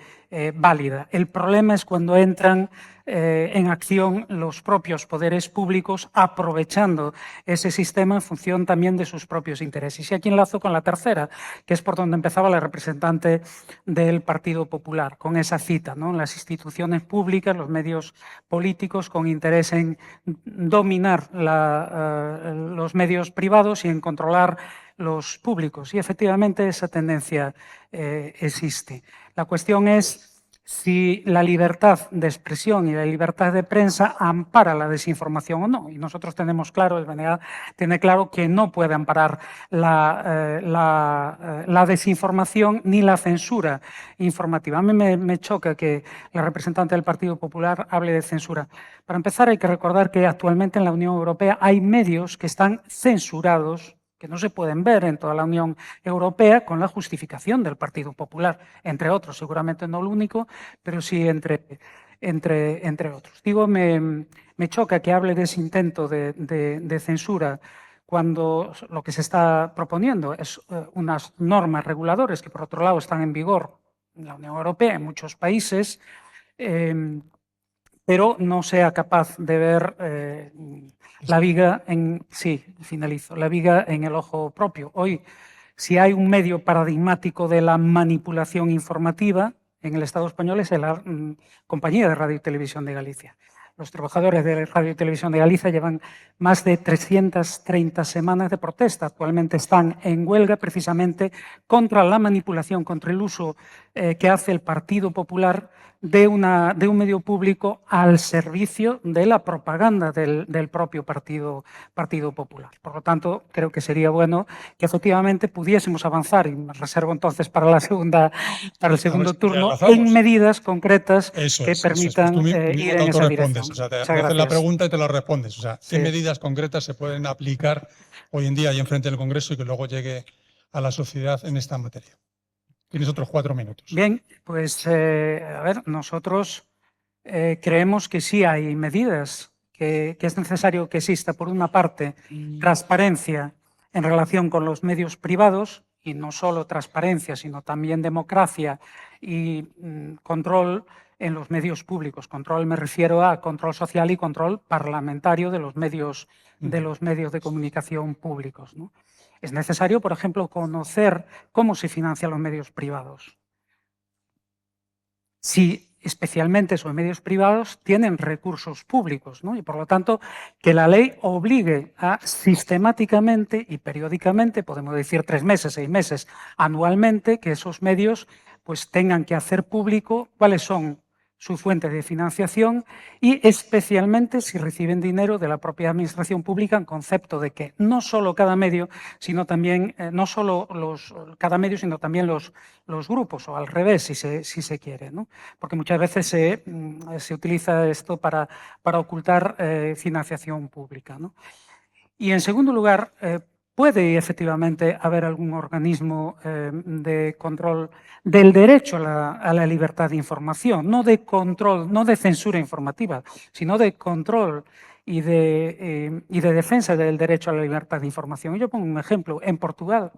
válida. El problema es cuando entran en acción los propios poderes públicos, aprovechando ese sistema en función también de sus propios intereses. Y aquí enlazo con la tercera, que es por donde empezaba la representante del Partido Popular, con esa cita, ¿no? Las instituciones públicas, los medios políticos con interés en dominar los medios privados y en controlar los públicos. Y efectivamente esa tendencia existe. La cuestión es si la libertad de expresión y la libertad de prensa ampara la desinformación o no. Y nosotros tenemos claro, el BNA tiene claro que no puede amparar la desinformación ni la censura informativa. A mí me choca que la representante del Partido Popular hable de censura. Para empezar, hay que recordar que actualmente en la Unión Europea hay medios que están censurados, que no se pueden ver en toda la Unión Europea, con la justificación del Partido Popular, entre otros, seguramente no lo único, pero sí entre otros. Digo, me choca que hable de ese intento de censura cuando lo que se está proponiendo es unas normas reguladoras que, por otro lado, están en vigor en la Unión Europea, en muchos países, pero no sea capaz de ver la viga la viga en el ojo propio. Hoy, si hay un medio paradigmático de la manipulación informativa en el Estado español, es la Compañía de Radio y Televisión de Galicia. Los trabajadores de Radio y Televisión de Galicia llevan más de 330 semanas de protesta. Actualmente están en huelga precisamente contra la manipulación, contra el uso que hace el Partido Popular de un medio público al servicio de la propaganda del propio Partido Popular. Por lo tanto, creo que sería bueno que efectivamente pudiésemos avanzar, y me reservo entonces para el segundo turno, en medidas concretas que permitan ir en esa dirección. O sea, te hacen la pregunta y te la respondes. O sea, ¿qué medidas concretas se pueden aplicar hoy en día ahí enfrente del Congreso y que luego llegue a la sociedad en esta materia? Tienes otros 4 minutos. Bien, pues a ver, nosotros creemos que sí hay medidas, que es necesario que exista, por una parte, transparencia en relación con los medios privados, y no solo transparencia, sino también democracia y control en los medios públicos. Control me refiero a control social y control parlamentario de los medios de comunicación públicos, ¿no? Es necesario, por ejemplo, conocer cómo se financian los medios privados. Si especialmente esos medios privados tienen recursos públicos, ¿no? Y por lo tanto, que la ley obligue a sistemáticamente y periódicamente, podemos decir 3 meses, 6 meses, anualmente, que esos medios pues tengan que hacer público cuáles son su fuente de financiación y especialmente si reciben dinero de la propia administración pública, en concepto de que no solo cada medio, sino también cada medio, sino también los grupos, o al revés, si se quiere, ¿no? Porque muchas veces se utiliza esto para ocultar financiación pública, ¿no? Y en segundo lugar, puede efectivamente haber algún organismo de control del derecho a la libertad de información, no de control, no de censura informativa, sino de control y de defensa del derecho a la libertad de información. Yo pongo un ejemplo. En Portugal,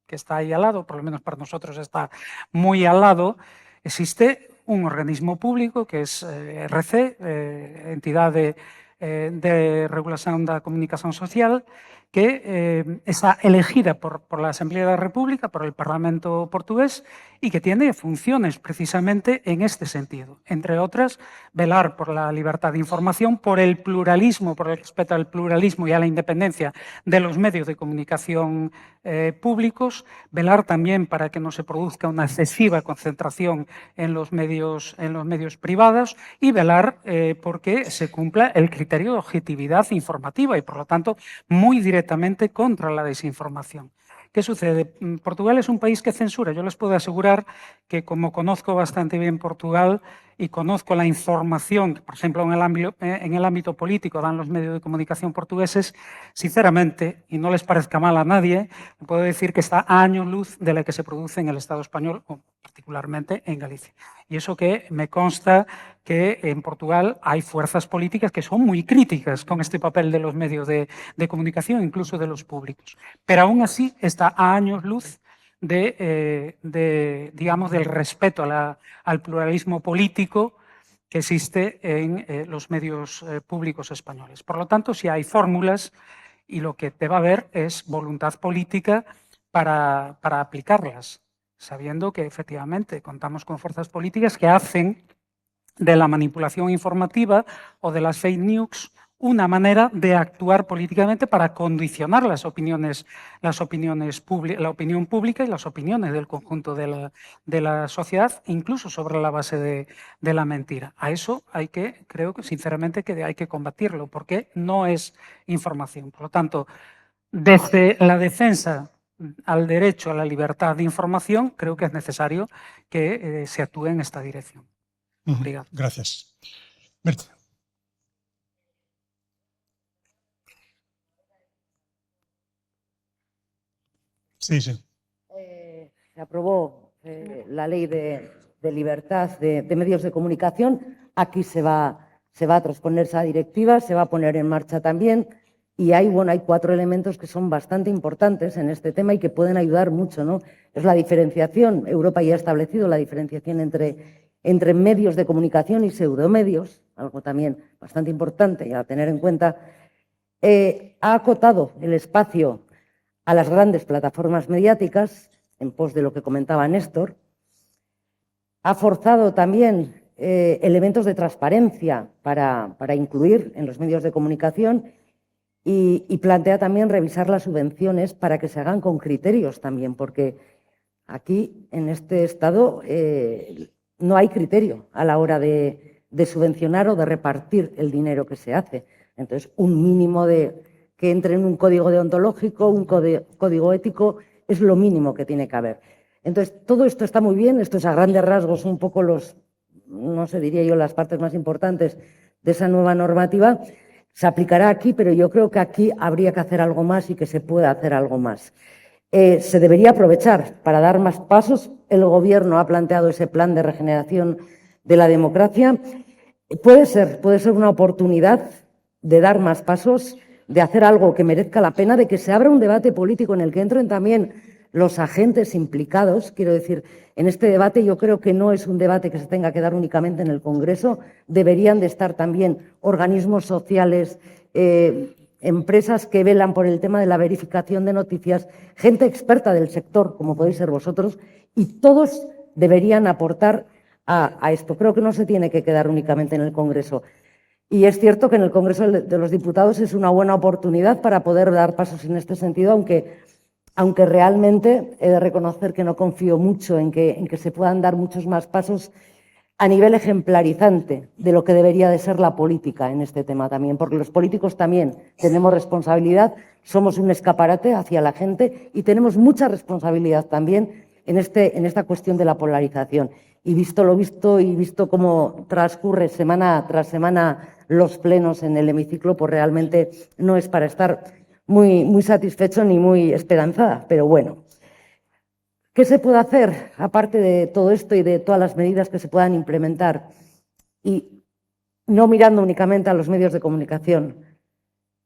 que está ahí al lado, por lo menos para nosotros está muy al lado, existe un organismo público que es RC, Entidad de Regulación de la Comunicación Social, que está elegida por la Asamblea de la República, por el Parlamento portugués, y que tiene funciones precisamente en este sentido. Entre otras, velar por la libertad de información, por el pluralismo, por el respeto al pluralismo y a la independencia de los medios de comunicación públicos, velar también para que no se produzca una excesiva concentración en los medios privados y velar porque se cumpla el criterio de objetividad informativa y, por lo tanto, muy directamente contra la desinformación. ¿Qué sucede? Portugal es un país que censura. Yo les puedo asegurar que, como conozco bastante bien Portugal y conozco la información que, por ejemplo, en el ámbito político dan los medios de comunicación portugueses, sinceramente, y no les parezca mal a nadie, puedo decir que está a años luz de la que se produce en el Estado español, o particularmente en Galicia. Y eso que me consta que en Portugal hay fuerzas políticas que son muy críticas con este papel de los medios de comunicación, incluso de los públicos. Pero aún así está a años luz digamos, del respeto al pluralismo político que existe en los medios públicos españoles. Por lo tanto, si hay fórmulas, y lo que debe haber es voluntad política para aplicarlas, sabiendo que efectivamente contamos con fuerzas políticas que hacen de la manipulación informativa o de las fake news una manera de actuar políticamente para condicionar la opinión pública y las opiniones del conjunto de la sociedad, incluso sobre la base de la mentira. A eso creo que sinceramente que hay que combatirlo, porque no es información. Por lo tanto, desde la defensa al derecho a la libertad de información, creo que es necesario que se actúe en esta dirección. Obrigado. Gracias. Merche. Sí, sí. Se aprobó la ley de libertad de medios de comunicación. Aquí se va a transponer esa directiva, se va a poner en marcha también. Y hay 4 elementos que son bastante importantes en este tema y que pueden ayudar mucho, ¿no? Es la diferenciación. Europa ya ha establecido la diferenciación entre medios de comunicación y pseudomedios, algo también bastante importante y a tener en cuenta. Ha acotado el espacio a las grandes plataformas mediáticas, en pos de lo que comentaba Néstor. Ha forzado también elementos de transparencia para incluir en los medios de comunicación y plantea también revisar las subvenciones para que se hagan con criterios también, porque aquí, en este Estado, no hay criterio a la hora de subvencionar o de repartir el dinero que se hace. Entonces, un mínimo que entre en un código deontológico, un código ético, es lo mínimo que tiene que haber. Entonces, todo esto está muy bien, esto es a grandes rasgos un poco no sé, diría yo, las partes más importantes de esa nueva normativa. Se aplicará aquí, pero yo creo que aquí habría que hacer algo más y que se puede hacer algo más. Se debería aprovechar para dar más pasos. El Gobierno ha planteado ese plan de regeneración de la democracia. Puede ser una oportunidad de dar más pasos, de hacer algo que merezca la pena, de que se abra un debate político en el que entren también los agentes implicados. Quiero decir, en este debate yo creo que no es un debate que se tenga que dar únicamente en el Congreso. Deberían de estar también organismos sociales, empresas que velan por el tema de la verificación de noticias, gente experta del sector, como podéis ser vosotros, y todos deberían aportar a esto. Creo que no se tiene que quedar únicamente en el Congreso. Y es cierto que en el Congreso de los Diputados es una buena oportunidad para poder dar pasos en este sentido, aunque realmente he de reconocer que no confío mucho en que se puedan dar muchos más pasos a nivel ejemplarizante de lo que debería de ser la política en este tema también, porque los políticos también tenemos responsabilidad, somos un escaparate hacia la gente y tenemos mucha responsabilidad también en esta cuestión de la polarización. Y visto lo visto y visto cómo transcurre semana tras semana los plenos en el hemiciclo, pues realmente no es para estar muy, muy satisfecho ni muy esperanzada, pero bueno. ¿Qué se puede hacer, aparte de todo esto y de todas las medidas que se puedan implementar? Y no mirando únicamente a los medios de comunicación,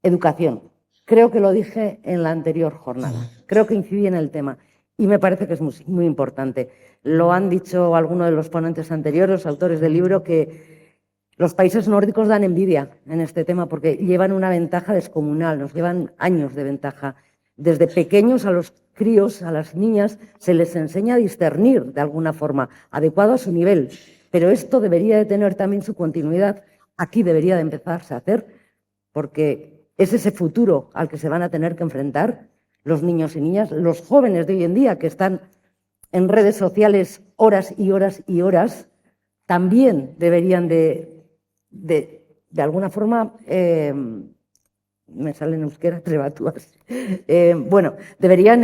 educación. Creo que lo dije en la anterior jornada, creo que incidí en el tema y me parece que es muy, muy importante. Lo han dicho algunos de los ponentes anteriores, autores del libro, que los países nórdicos dan envidia en este tema porque llevan una ventaja descomunal, nos llevan años de ventaja. Desde pequeños a los críos, a las niñas, se les enseña a discernir de alguna forma, adecuado a su nivel. Pero esto debería de tener también su continuidad. Aquí debería de empezarse a hacer, porque es ese futuro al que se van a tener que enfrentar los niños y niñas, los jóvenes de hoy en día que están en redes sociales horas y horas y horas, también deberían de alguna forma, me sale en euskera, trebatúas, bueno, deberían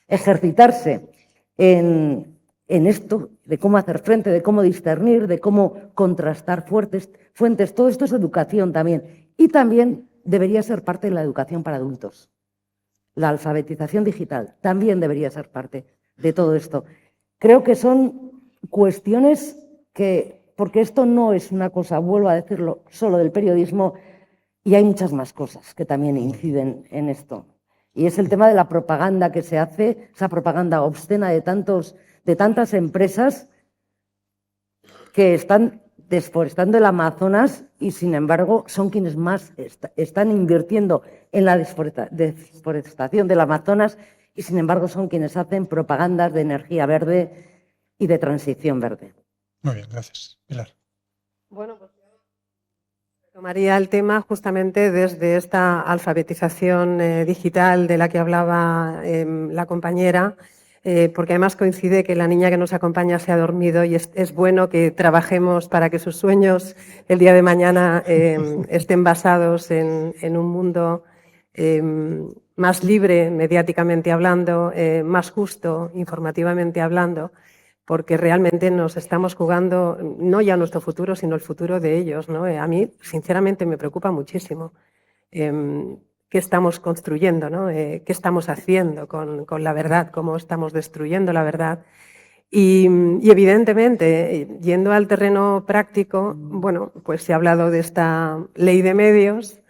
ejercitarse en esto, de cómo hacer frente, de cómo discernir, de cómo contrastar fuentes. Todo esto es educación también. Y también debería ser parte de la educación para adultos. La alfabetización digital también debería ser parte de todo esto. Creo que son cuestiones porque esto no es una cosa, vuelvo a decirlo, solo del periodismo, y hay muchas más cosas que también inciden en esto. Y es el tema de la propaganda que se hace, esa propaganda obscena de tantas empresas que están desforestando el Amazonas y, sin embargo, son quienes más están invirtiendo en la desforestación del Amazonas y, sin embargo, son quienes hacen propagandas de energía verde y de transición verde. Muy bien, gracias. Pilar. Bueno, pues Tomaría el tema justamente desde esta alfabetización digital de la que hablaba la compañera, porque además coincide que la niña que nos acompaña se ha dormido y es bueno que trabajemos para que sus sueños el día de mañana estén basados en un mundo más libre, mediáticamente hablando, más justo, informativamente hablando, porque realmente nos estamos jugando no ya nuestro futuro, sino el futuro de ellos, ¿no? A mí, sinceramente, me preocupa muchísimo qué estamos construyendo, ¿no? Qué estamos haciendo con la verdad, cómo estamos destruyendo la verdad. Y evidentemente, yendo al terreno práctico, bueno, pues se ha hablado de esta ley de medios.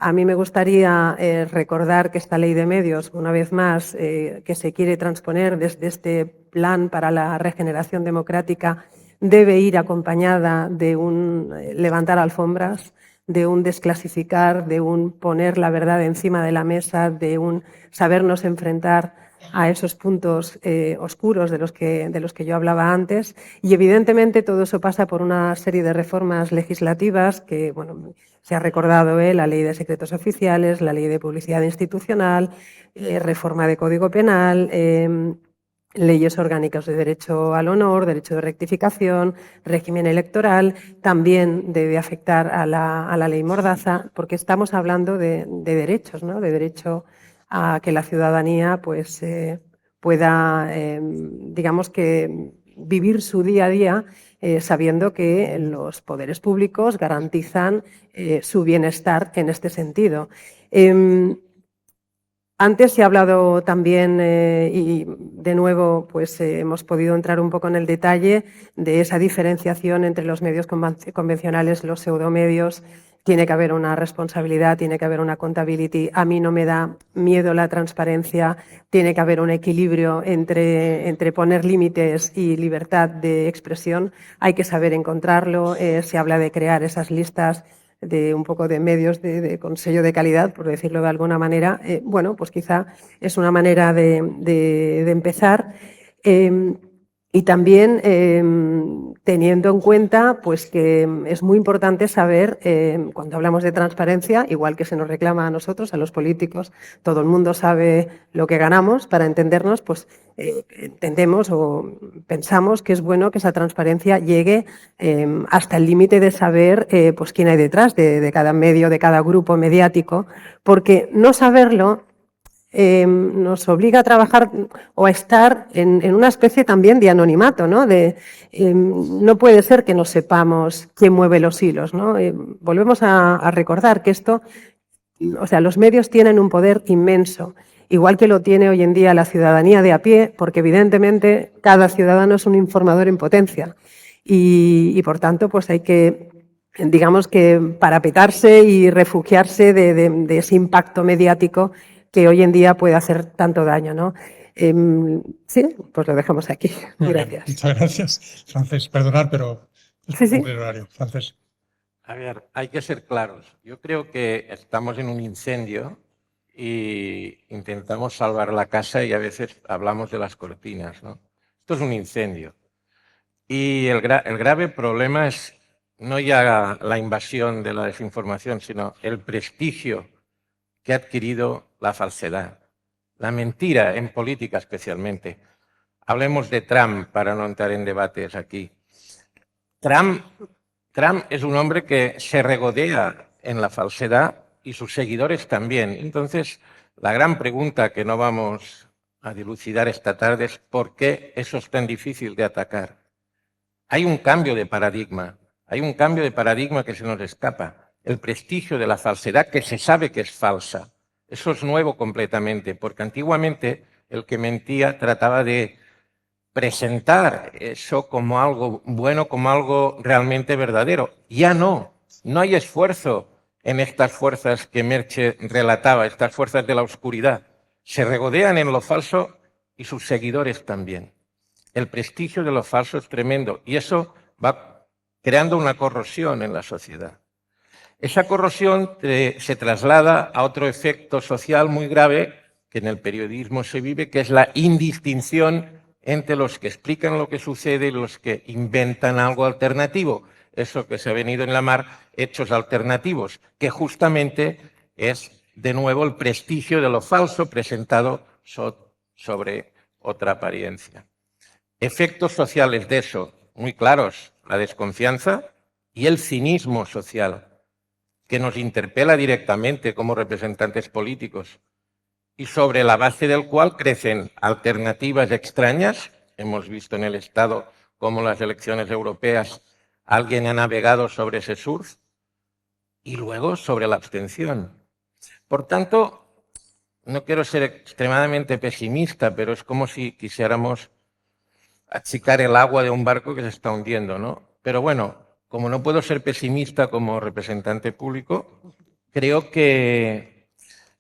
A mí me gustaría recordar que esta ley de medios, una vez más, que se quiere transponer desde este plan para la regeneración democrática, debe ir acompañada de un levantar alfombras, de un desclasificar, de un poner la verdad encima de la mesa, de un sabernos enfrentar a esos puntos oscuros de los que yo hablaba antes. Y evidentemente todo eso pasa por una serie de reformas legislativas que, bueno, se ha recordado la ley de secretos oficiales, la ley de publicidad institucional, reforma de Código Penal, leyes orgánicas de derecho al honor, derecho de rectificación, régimen electoral, también debe afectar a la ley Mordaza, porque estamos hablando de derechos, ¿no? De derecho a que la ciudadanía pues, pueda, digamos que, vivir su día a día sabiendo que los poderes públicos garantizan su bienestar en este sentido. Antes se ha hablado también, y de nuevo pues, hemos podido entrar un poco en el detalle de esa diferenciación entre los medios convencionales, los pseudomedios. Tiene que haber una responsabilidad, tiene que haber una accountability. A mí no me da miedo la transparencia, tiene que haber un equilibrio entre poner límites y libertad de expresión. Hay que saber encontrarlo. Se habla de crear esas listas de un poco de medios con sello de calidad, por decirlo de alguna manera. Bueno, pues quizá es una manera de empezar. Y también teniendo en cuenta pues, que es muy importante saber, cuando hablamos de transparencia, igual que se nos reclama a nosotros, a los políticos, todo el mundo sabe lo que ganamos, para entendernos, pues entendemos o pensamos que es bueno que esa transparencia llegue hasta el límite de saber pues, quién hay detrás de cada medio, de cada grupo mediático, porque no saberlo nos obliga a trabajar o a estar en una especie también de anonimato, ¿no? No puede ser que no sepamos quién mueve los hilos, ¿no? Volvemos a recordar que esto, o sea, los medios tienen un poder inmenso, igual que lo tiene hoy en día la ciudadanía de a pie, porque evidentemente cada ciudadano es un informador en potencia y por tanto, pues hay que, digamos que parapetarse y refugiarse de ese impacto mediático que hoy en día puede hacer tanto daño, ¿no? Sí, pues lo dejamos aquí. Gracias. Muchas gracias. Francés, perdonar, pero es un horario. Francés. A ver, hay que ser claros. Yo creo que estamos en un incendio y intentamos salvar la casa y a veces hablamos de las cortinas, ¿no? Esto es un incendio. Y el grave problema es no ya la invasión de la desinformación, sino el prestigio que ha adquirido la falsedad, la mentira en política especialmente. Hablemos de Trump para no entrar en debates aquí. Trump es un hombre que se regodea en la falsedad y sus seguidores también. Entonces, la gran pregunta que no vamos a dilucidar esta tarde es ¿por qué eso es tan difícil de atacar? Hay un cambio de paradigma, que se nos escapa. El prestigio de la falsedad que se sabe que es falsa. Eso es nuevo completamente, porque antiguamente el que mentía trataba de presentar eso como algo bueno, como algo realmente verdadero. Ya no hay esfuerzo en estas fuerzas que Merche relataba, estas fuerzas de la oscuridad. Se regodean en lo falso y sus seguidores también. El prestigio de lo falso es tremendo y eso va creando una corrosión en la sociedad. Esa corrosión se traslada a otro efecto social muy grave que en el periodismo se vive, que es la indistinción entre los que explican lo que sucede y los que inventan algo alternativo. eso que se ha venido en la mar, hechos alternativos, que justamente es, de nuevo, el prestigio de lo falso presentado sobre otra apariencia. Efectos sociales de eso, muy claros, la desconfianza y el cinismo social, que nos interpela directamente como representantes políticos y sobre la base del cual crecen alternativas extrañas. Hemos visto en el Estado cómo las elecciones europeas alguien ha navegado sobre ese surf, y luego sobre la abstención. Por tanto, no quiero ser extremadamente pesimista, pero es como si quisiéramos achicar el agua de un barco que se está hundiendo, ¿no? Pero bueno, como no puedo ser pesimista como representante público, creo que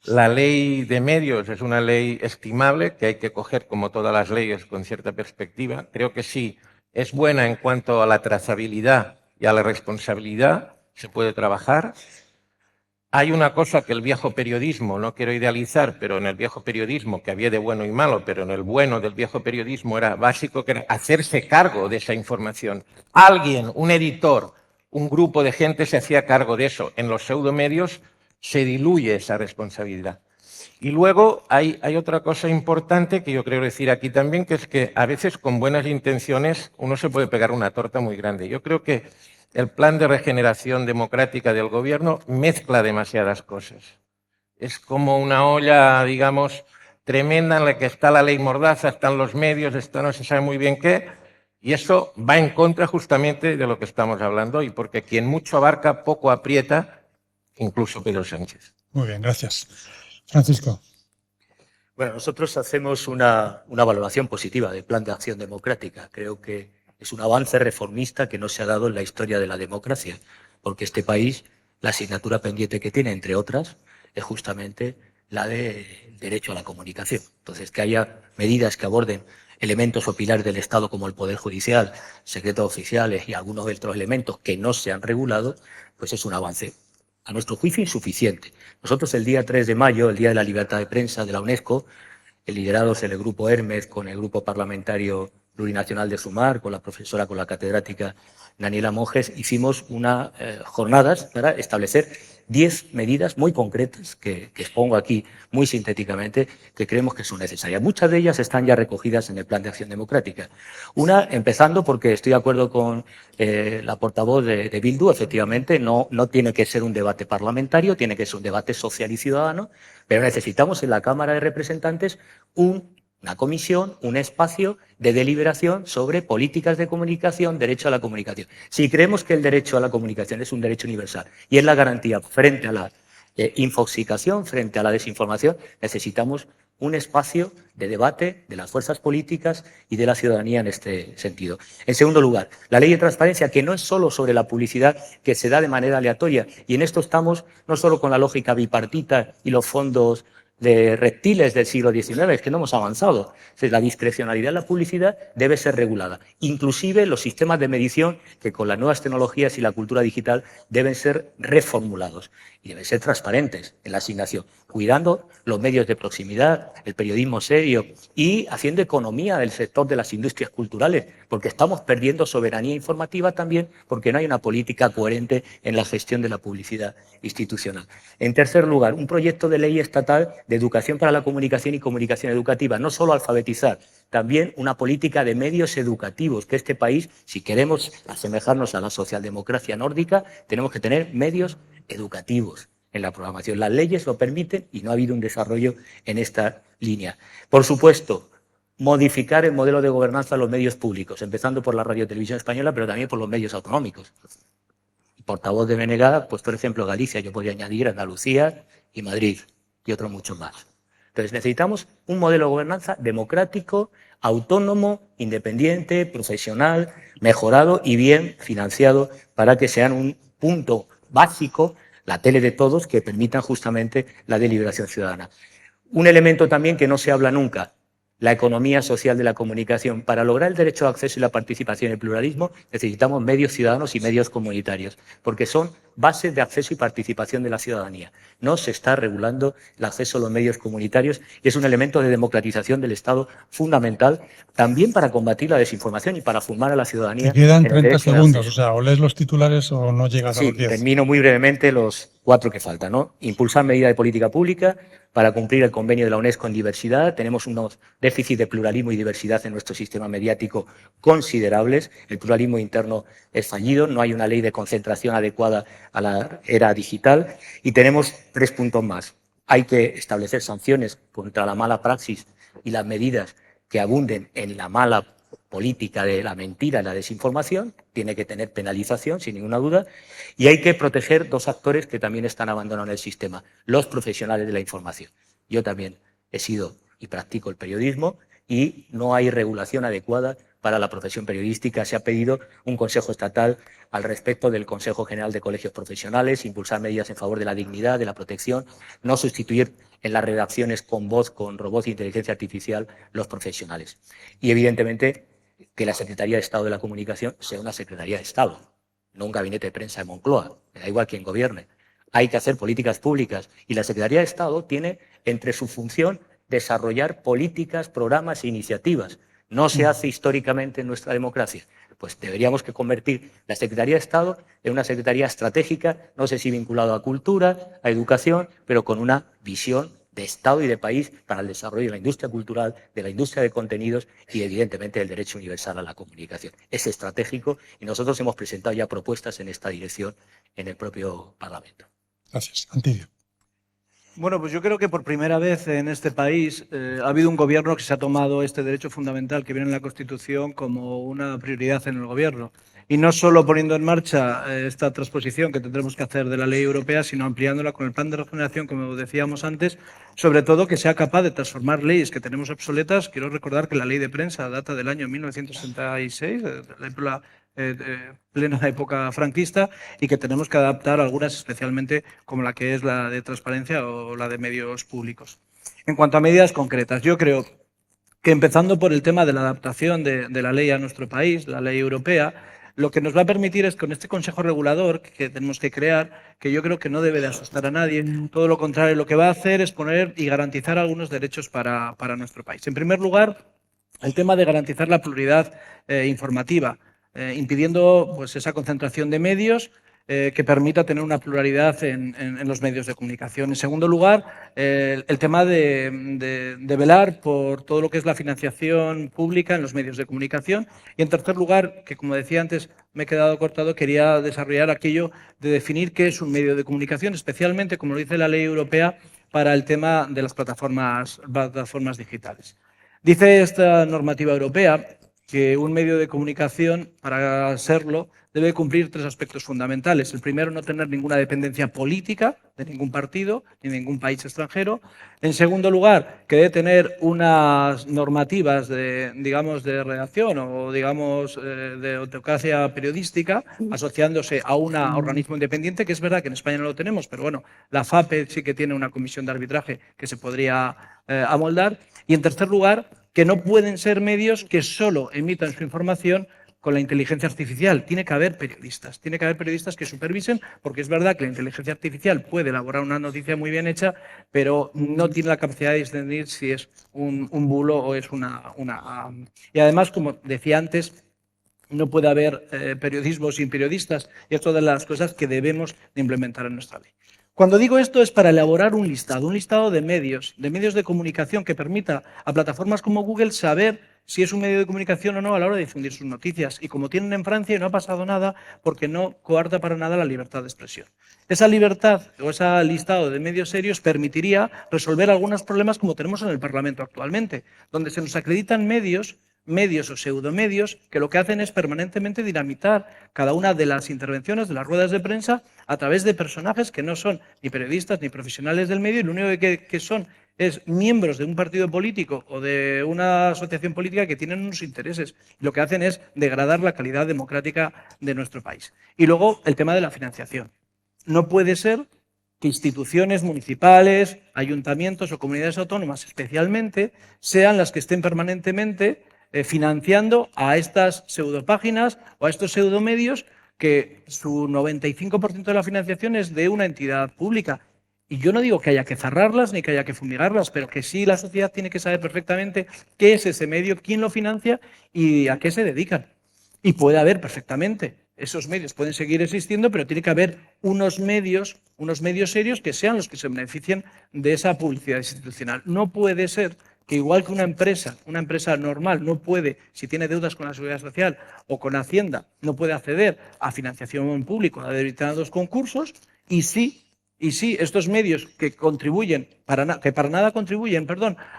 la ley de medios es una ley estimable, que hay que coger, como todas las leyes, con cierta perspectiva. Creo que sí, es buena en cuanto a la trazabilidad y a la responsabilidad, se puede trabajar. Hay una cosa que el viejo periodismo, no quiero idealizar, pero en el viejo periodismo, que había de bueno y malo, pero en el bueno del viejo periodismo era básico, que era hacerse cargo de esa información. Alguien, un editor, un grupo de gente se hacía cargo de eso. En los pseudomedios se diluye esa responsabilidad. Y luego hay otra cosa importante que yo quiero decir aquí también, que es que a veces con buenas intenciones uno se puede pegar una torta muy grande. Yo creo que el plan de regeneración democrática del gobierno mezcla demasiadas cosas. Es como una olla, digamos, tremenda en la que está la ley Mordaza, están los medios, está no se sabe muy bien qué, y eso va en contra justamente de lo que estamos hablando hoy, porque quien mucho abarca, poco aprieta, incluso Pedro Sánchez. Muy bien, gracias. Francisco. Bueno, nosotros hacemos una valoración positiva del Plan de Acción Democrática. Creo que es un avance reformista que no se ha dado en la historia de la democracia, porque este país, la asignatura pendiente que tiene, entre otras, es justamente la de derecho a la comunicación. Entonces, que haya medidas que aborden elementos o pilares del Estado como el Poder Judicial, secretos oficiales y algunos de otros elementos que no se han regulado, pues es un avance, a nuestro juicio, insuficiente. Nosotros el día 3 de mayo, el Día de la Libertad de Prensa de la UNESCO, liderados en el Grupo Hermes, con el Grupo Parlamentario Plurinacional de Sumar, con la profesora, con la catedrática Daniela Monjes, hicimos unas jornadas para establecer 10 medidas muy concretas que expongo aquí muy sintéticamente, que creemos que son necesarias. Muchas de ellas están ya recogidas en el Plan de Acción Democrática. Una, empezando porque estoy de acuerdo con la portavoz de Bildu, efectivamente, no tiene que ser un debate parlamentario, tiene que ser un debate social y ciudadano, pero necesitamos en la Cámara de Representantes una comisión, un espacio de deliberación sobre políticas de comunicación, derecho a la comunicación. Si creemos que el derecho a la comunicación es un derecho universal y es la garantía frente a la infoxicación, frente a la desinformación, necesitamos un espacio de debate de las fuerzas políticas y de la ciudadanía en este sentido. En segundo lugar, la ley de transparencia, que no es solo sobre la publicidad que se da de manera aleatoria, y en esto estamos no solo con la lógica bipartita y los fondos de reptiles del siglo XIX, es que no hemos avanzado. La discrecionalidad en la publicidad debe ser regulada. Inclusive los sistemas de medición, que con las nuevas tecnologías y la cultura digital deben ser reformulados y deben ser transparentes en la asignación, cuidando los medios de proximidad, el periodismo serio y haciendo economía del sector de las industrias culturales, porque estamos perdiendo soberanía informativa también porque no hay una política coherente en la gestión de la publicidad institucional. En tercer lugar, un proyecto de ley estatal de educación para la comunicación y comunicación educativa, no solo alfabetizar, también una política de medios educativos, que este país, si queremos asemejarnos a la socialdemocracia nórdica, tenemos que tener medios educativos en la programación. Las leyes lo permiten y no ha habido un desarrollo en esta línea. Por supuesto, modificar el modelo de gobernanza de los medios públicos, empezando por la Radio Televisión Española, pero también por los medios autonómicos. Portavoz de BNG, pues por ejemplo Galicia, yo podría añadir Andalucía y Madrid y otros muchos más. Entonces necesitamos un modelo de gobernanza democrático, autónomo, independiente, profesional, mejorado y bien financiado para que sean un punto básico, la tele de todos, que permitan justamente la deliberación ciudadana. Un elemento también que no se habla nunca, la economía social de la comunicación. Para lograr el derecho de acceso y la participación y el pluralismo necesitamos medios ciudadanos y medios comunitarios, porque son bases de acceso y participación de la ciudadanía. No se está regulando el acceso a los medios comunitarios y es un elemento de democratización del Estado fundamental también para combatir la desinformación y para formar a la ciudadanía. Te quedan 30 segundos, o sea, o lees los titulares o no llegas a Sí, los 10. termino muy brevemente los 4 que faltan, ¿no? Impulsar medidas de política pública para cumplir el convenio de la UNESCO en diversidad. Tenemos unos déficits de pluralismo y diversidad en nuestro sistema mediático considerables. El pluralismo interno es fallido, no hay una ley de concentración adecuada a la era digital. Y tenemos 3 puntos más. Hay que establecer sanciones contra la mala praxis y las medidas que abunden en la mala política de la mentira y la desinformación, tiene que tener penalización, sin ninguna duda, y hay que proteger 2 actores que también están abandonando el sistema, los profesionales de la información. Yo también he sido y practico el periodismo y no hay regulación adecuada para la profesión periodística. Se ha pedido un consejo estatal al respecto del Consejo General de Colegios Profesionales, impulsar medidas en favor de la dignidad, de la protección, no sustituir en las redacciones con voz, con robots e inteligencia artificial los profesionales. Y evidentemente que la Secretaría de Estado de la Comunicación sea una Secretaría de Estado, no un gabinete de prensa de Moncloa, me da igual quién gobierne. Hay que hacer políticas públicas y la Secretaría de Estado tiene entre su función desarrollar políticas, programas e iniciativas. No se hace históricamente en nuestra democracia. Pues deberíamos que convertir la Secretaría de Estado en una Secretaría estratégica, no sé si vinculado a cultura, a educación, pero con una visión de Estado y de país para el desarrollo de la industria cultural, de la industria de contenidos y, evidentemente, del derecho universal a la comunicación. Es estratégico y nosotros hemos presentado ya propuestas en esta dirección en el propio Parlamento. Gracias. Antidio. Bueno, pues yo creo que por primera vez en este país ha habido un gobierno que se ha tomado este derecho fundamental que viene en la Constitución como una prioridad en el gobierno. Y no solo poniendo en marcha esta transposición que tendremos que hacer de la ley europea, sino ampliándola con el plan de regeneración, como decíamos antes, sobre todo que sea capaz de transformar leyes que tenemos obsoletas. Quiero recordar que la ley de prensa data del año 1966, la plena época franquista, y que tenemos que adaptar algunas, especialmente como la que es la de transparencia o la de medios públicos. En cuanto a medidas concretas, yo creo que empezando por el tema de la adaptación de la ley a nuestro país, la ley europea, lo que nos va a permitir es con este Consejo Regulador que tenemos que crear, que yo creo que no debe de asustar a nadie, todo lo contrario, lo que va a hacer es poner y garantizar algunos derechos para nuestro país. En primer lugar, el tema de garantizar la pluralidad informativa, impidiendo pues, esa concentración de medios que permita tener una pluralidad en los medios de comunicación. En segundo lugar, el tema de velar por todo lo que es la financiación pública en los medios de comunicación. Y en tercer lugar, que como decía antes, me he quedado cortado, quería desarrollar aquello de definir qué es un medio de comunicación, especialmente, como lo dice la ley europea, para el tema de las plataformas digitales. Dice esta normativa europea que un medio de comunicación, para serlo, debe cumplir 3 aspectos fundamentales. El primero, no tener ninguna dependencia política de ningún partido ni de ningún país extranjero. En segundo lugar, que debe tener unas normativas de redacción o, de autocracia periodística, asociándose a un organismo independiente, que es verdad que en España no lo tenemos, pero bueno, la FAPE sí que tiene una comisión de arbitraje que se podría amoldar. Y en tercer lugar, que no pueden ser medios que solo emitan su información con la inteligencia artificial. Tiene que haber periodistas que supervisen, porque es verdad que la inteligencia artificial puede elaborar una noticia muy bien hecha, pero no tiene la capacidad de discernir si es un bulo o es una... Y además, como decía antes, no puede haber periodismo sin periodistas, y es todas las cosas que debemos de implementar en nuestra ley. Cuando digo esto es para elaborar un listado de medios de comunicación que permita a plataformas como Google saber si es un medio de comunicación o no a la hora de difundir sus noticias. Y como tienen en Francia, no ha pasado nada porque no coarta para nada la libertad de expresión. Esa libertad o ese listado de medios serios permitiría resolver algunos problemas como tenemos en el Parlamento actualmente, donde se nos acreditan medios o pseudomedios que lo que hacen es permanentemente dinamitar cada una de las intervenciones de las ruedas de prensa a través de personajes que no son ni periodistas ni profesionales del medio, y lo único que son es miembros de un partido político o de una asociación política que tienen unos intereses. Lo que hacen es degradar la calidad democrática de nuestro país. Y luego el tema de la financiación. No puede ser que instituciones municipales, ayuntamientos o comunidades autónomas especialmente sean las que estén permanentemente financiando a estas pseudopáginas o a estos pseudomedios que su 95% de la financiación es de una entidad pública. Y yo no digo que haya que cerrarlas ni que haya que fumigarlas, pero que sí la sociedad tiene que saber perfectamente qué es ese medio, quién lo financia y a qué se dedican. Y puede haber perfectamente. Esos medios pueden seguir existiendo, pero tiene que haber unos medios serios que sean los que se beneficien de esa publicidad institucional. No puede ser que igual que una empresa normal no puede, si tiene deudas con la Seguridad Social o con Hacienda, no puede acceder a financiación pública a determinados concursos, y sí, estos medios que contribuyen, que para nada contribuyen,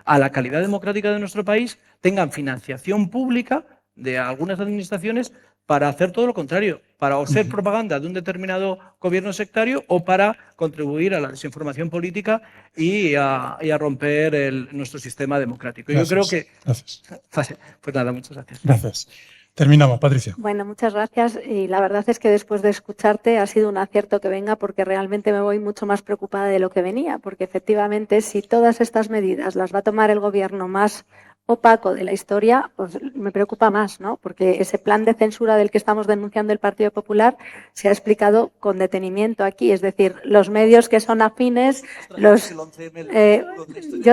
a la calidad democrática de nuestro país, tengan financiación pública de algunas administraciones para hacer todo lo contrario, para ser propaganda de un determinado gobierno sectario o para contribuir a la desinformación política y a romper nuestro sistema democrático. Gracias. Yo creo que... Gracias. Pues nada, muchas gracias. Gracias. Terminamos, Patricia. Bueno, muchas gracias. Y la verdad es que después de escucharte ha sido un acierto que venga, porque realmente me voy mucho más preocupada de lo que venía, porque efectivamente si todas estas medidas las va a tomar el gobierno más opaco de la historia, pues me preocupa más, ¿no? Porque ese plan de censura del que estamos denunciando el Partido Popular se ha explicado con detenimiento aquí, es decir, los medios que son afines, yo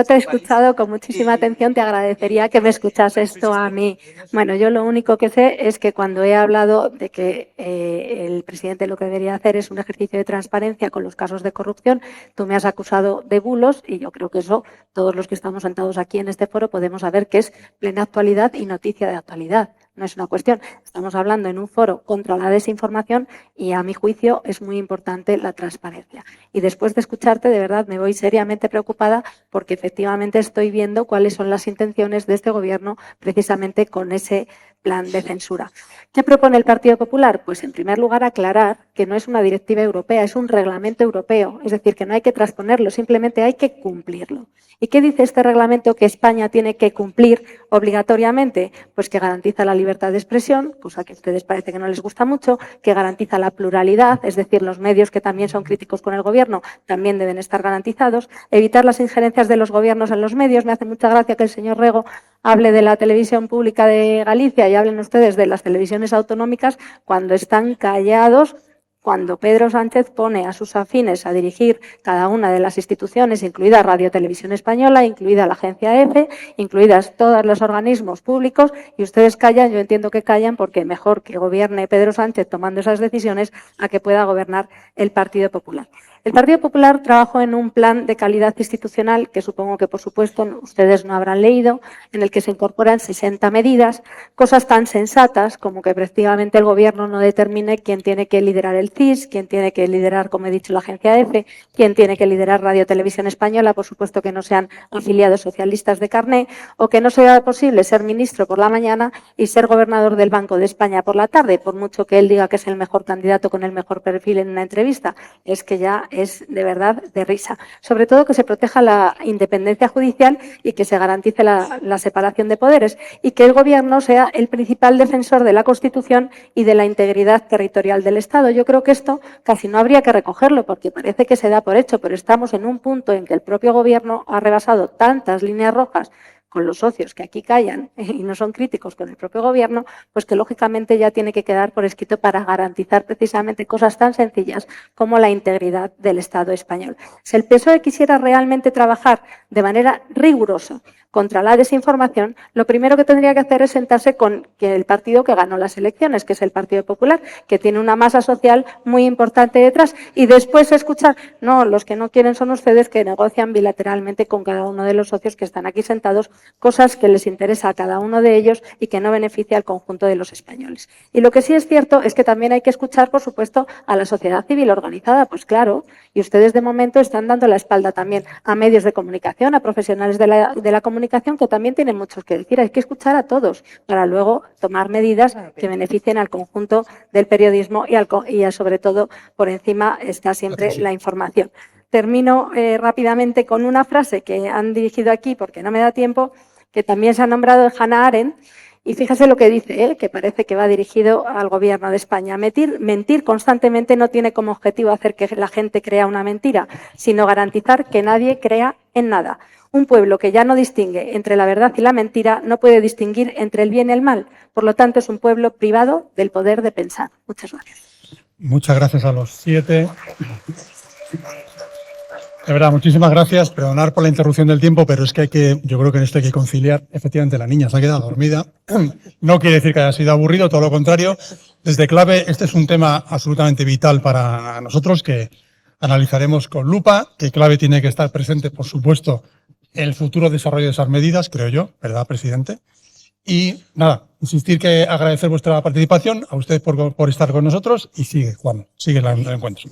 te he escuchado con muchísima atención, te agradecería que me escuchas esto a mí. Bueno, yo lo único que sé es que cuando he hablado de que el presidente lo que debería hacer es un ejercicio de transparencia con los casos de corrupción, tú me has acusado de bulos y yo creo que eso todos los que estamos sentados aquí en este foro podemos saber que es plena actualidad y noticia de actualidad. No es una cuestión. Estamos hablando en un foro contra la desinformación y, a mi juicio, es muy importante la transparencia. Y después de escucharte, de verdad, me voy seriamente preocupada porque efectivamente estoy viendo cuáles son las intenciones de este gobierno precisamente con ese plan de censura. ¿Qué propone el Partido Popular? Pues, en primer lugar, aclarar que no es una directiva europea, es un reglamento europeo. Es decir, que no hay que transponerlo, simplemente hay que cumplirlo. ¿Y qué dice este reglamento que España tiene que cumplir obligatoriamente? Pues que garantiza la libertad de expresión, cosa que a ustedes parece que no les gusta mucho, que garantiza la pluralidad, es decir, los medios que también son críticos con el gobierno también deben estar garantizados, evitar las injerencias de los gobiernos en los medios. Me hace mucha gracia que el señor Rego hable de la televisión pública de Galicia y hablen ustedes de las televisiones autonómicas cuando están callados, cuando Pedro Sánchez pone a sus afines a dirigir cada una de las instituciones, incluida Radio Televisión Española, incluida la agencia EFE, incluidas todos los organismos públicos, y ustedes callan. Yo entiendo que callan porque mejor que gobierne Pedro Sánchez tomando esas decisiones a que pueda gobernar el Partido Popular. El Partido Popular trabajó en un plan de calidad institucional que supongo que, por supuesto, ustedes no habrán leído, en el que se incorporan 60 medidas, cosas tan sensatas como que efectivamente el Gobierno no determine quién tiene que liderar el CIS, quién tiene que liderar, como he dicho, la agencia EFE, quién tiene que liderar Radio Televisión Española, por supuesto que no sean afiliados socialistas de carné, o que no sea posible ser ministro por la mañana y ser gobernador del Banco de España por la tarde, por mucho que él diga que es el mejor candidato con el mejor perfil en una entrevista. Es que ya es de verdad de risa. Sobre todo que se proteja la independencia judicial y que se garantice la separación de poderes, y que el Gobierno sea el principal defensor de la Constitución y de la integridad territorial del Estado. Yo creo que esto casi no habría que recogerlo porque parece que se da por hecho, pero estamos en un punto en que el propio Gobierno ha rebasado tantas líneas rojas con los socios que aquí callan y no son críticos con el propio Gobierno, pues que lógicamente ya tiene que quedar por escrito para garantizar precisamente cosas tan sencillas como la integridad del Estado español. Si el PSOE quisiera realmente trabajar de manera rigurosa contra la desinformación, lo primero que tendría que hacer es sentarse con el partido que ganó las elecciones, que es el Partido Popular, que tiene una masa social muy importante detrás, y después escuchar, no, los que no quieren son ustedes, que negocian bilateralmente con cada uno de los socios que están aquí sentados, cosas que les interesa a cada uno de ellos y que no beneficia al conjunto de los españoles. Y lo que sí es cierto es que también hay que escuchar, por supuesto, a la sociedad civil organizada, pues claro, y ustedes de momento están dando la espalda también a medios de comunicación, a profesionales de la comunicación, que también tienen mucho que decir. Hay que escuchar a todos para luego tomar medidas que beneficien al conjunto del periodismo y sobre todo, por encima está siempre la información. Termino rápidamente con una frase que han dirigido aquí, porque no me da tiempo, que también se ha nombrado de Hannah Arendt, y fíjese lo que dice, que parece que va dirigido al Gobierno de España. Mentir constantemente no tiene como objetivo hacer que la gente crea una mentira, sino garantizar que nadie crea en nada. Un pueblo que ya no distingue entre la verdad y la mentira no puede distinguir entre el bien y el mal. Por lo tanto, es un pueblo privado del poder de pensar. Muchas gracias. Muchas gracias a los 7. De verdad, muchísimas gracias. Perdonar por la interrupción del tiempo, pero es que yo creo que en esto hay que conciliar. Efectivamente, la niña se ha quedado dormida. No quiere decir que haya sido aburrido, todo lo contrario. Desde Clave, este es un tema absolutamente vital para nosotros que analizaremos con lupa, que Clave tiene que estar presente, por supuesto, en el futuro desarrollo de esas medidas, creo yo, ¿verdad, presidente? Y nada, insistir que agradecer vuestra participación, a usted por estar con nosotros y sigue, Juan, sigue el encuentro.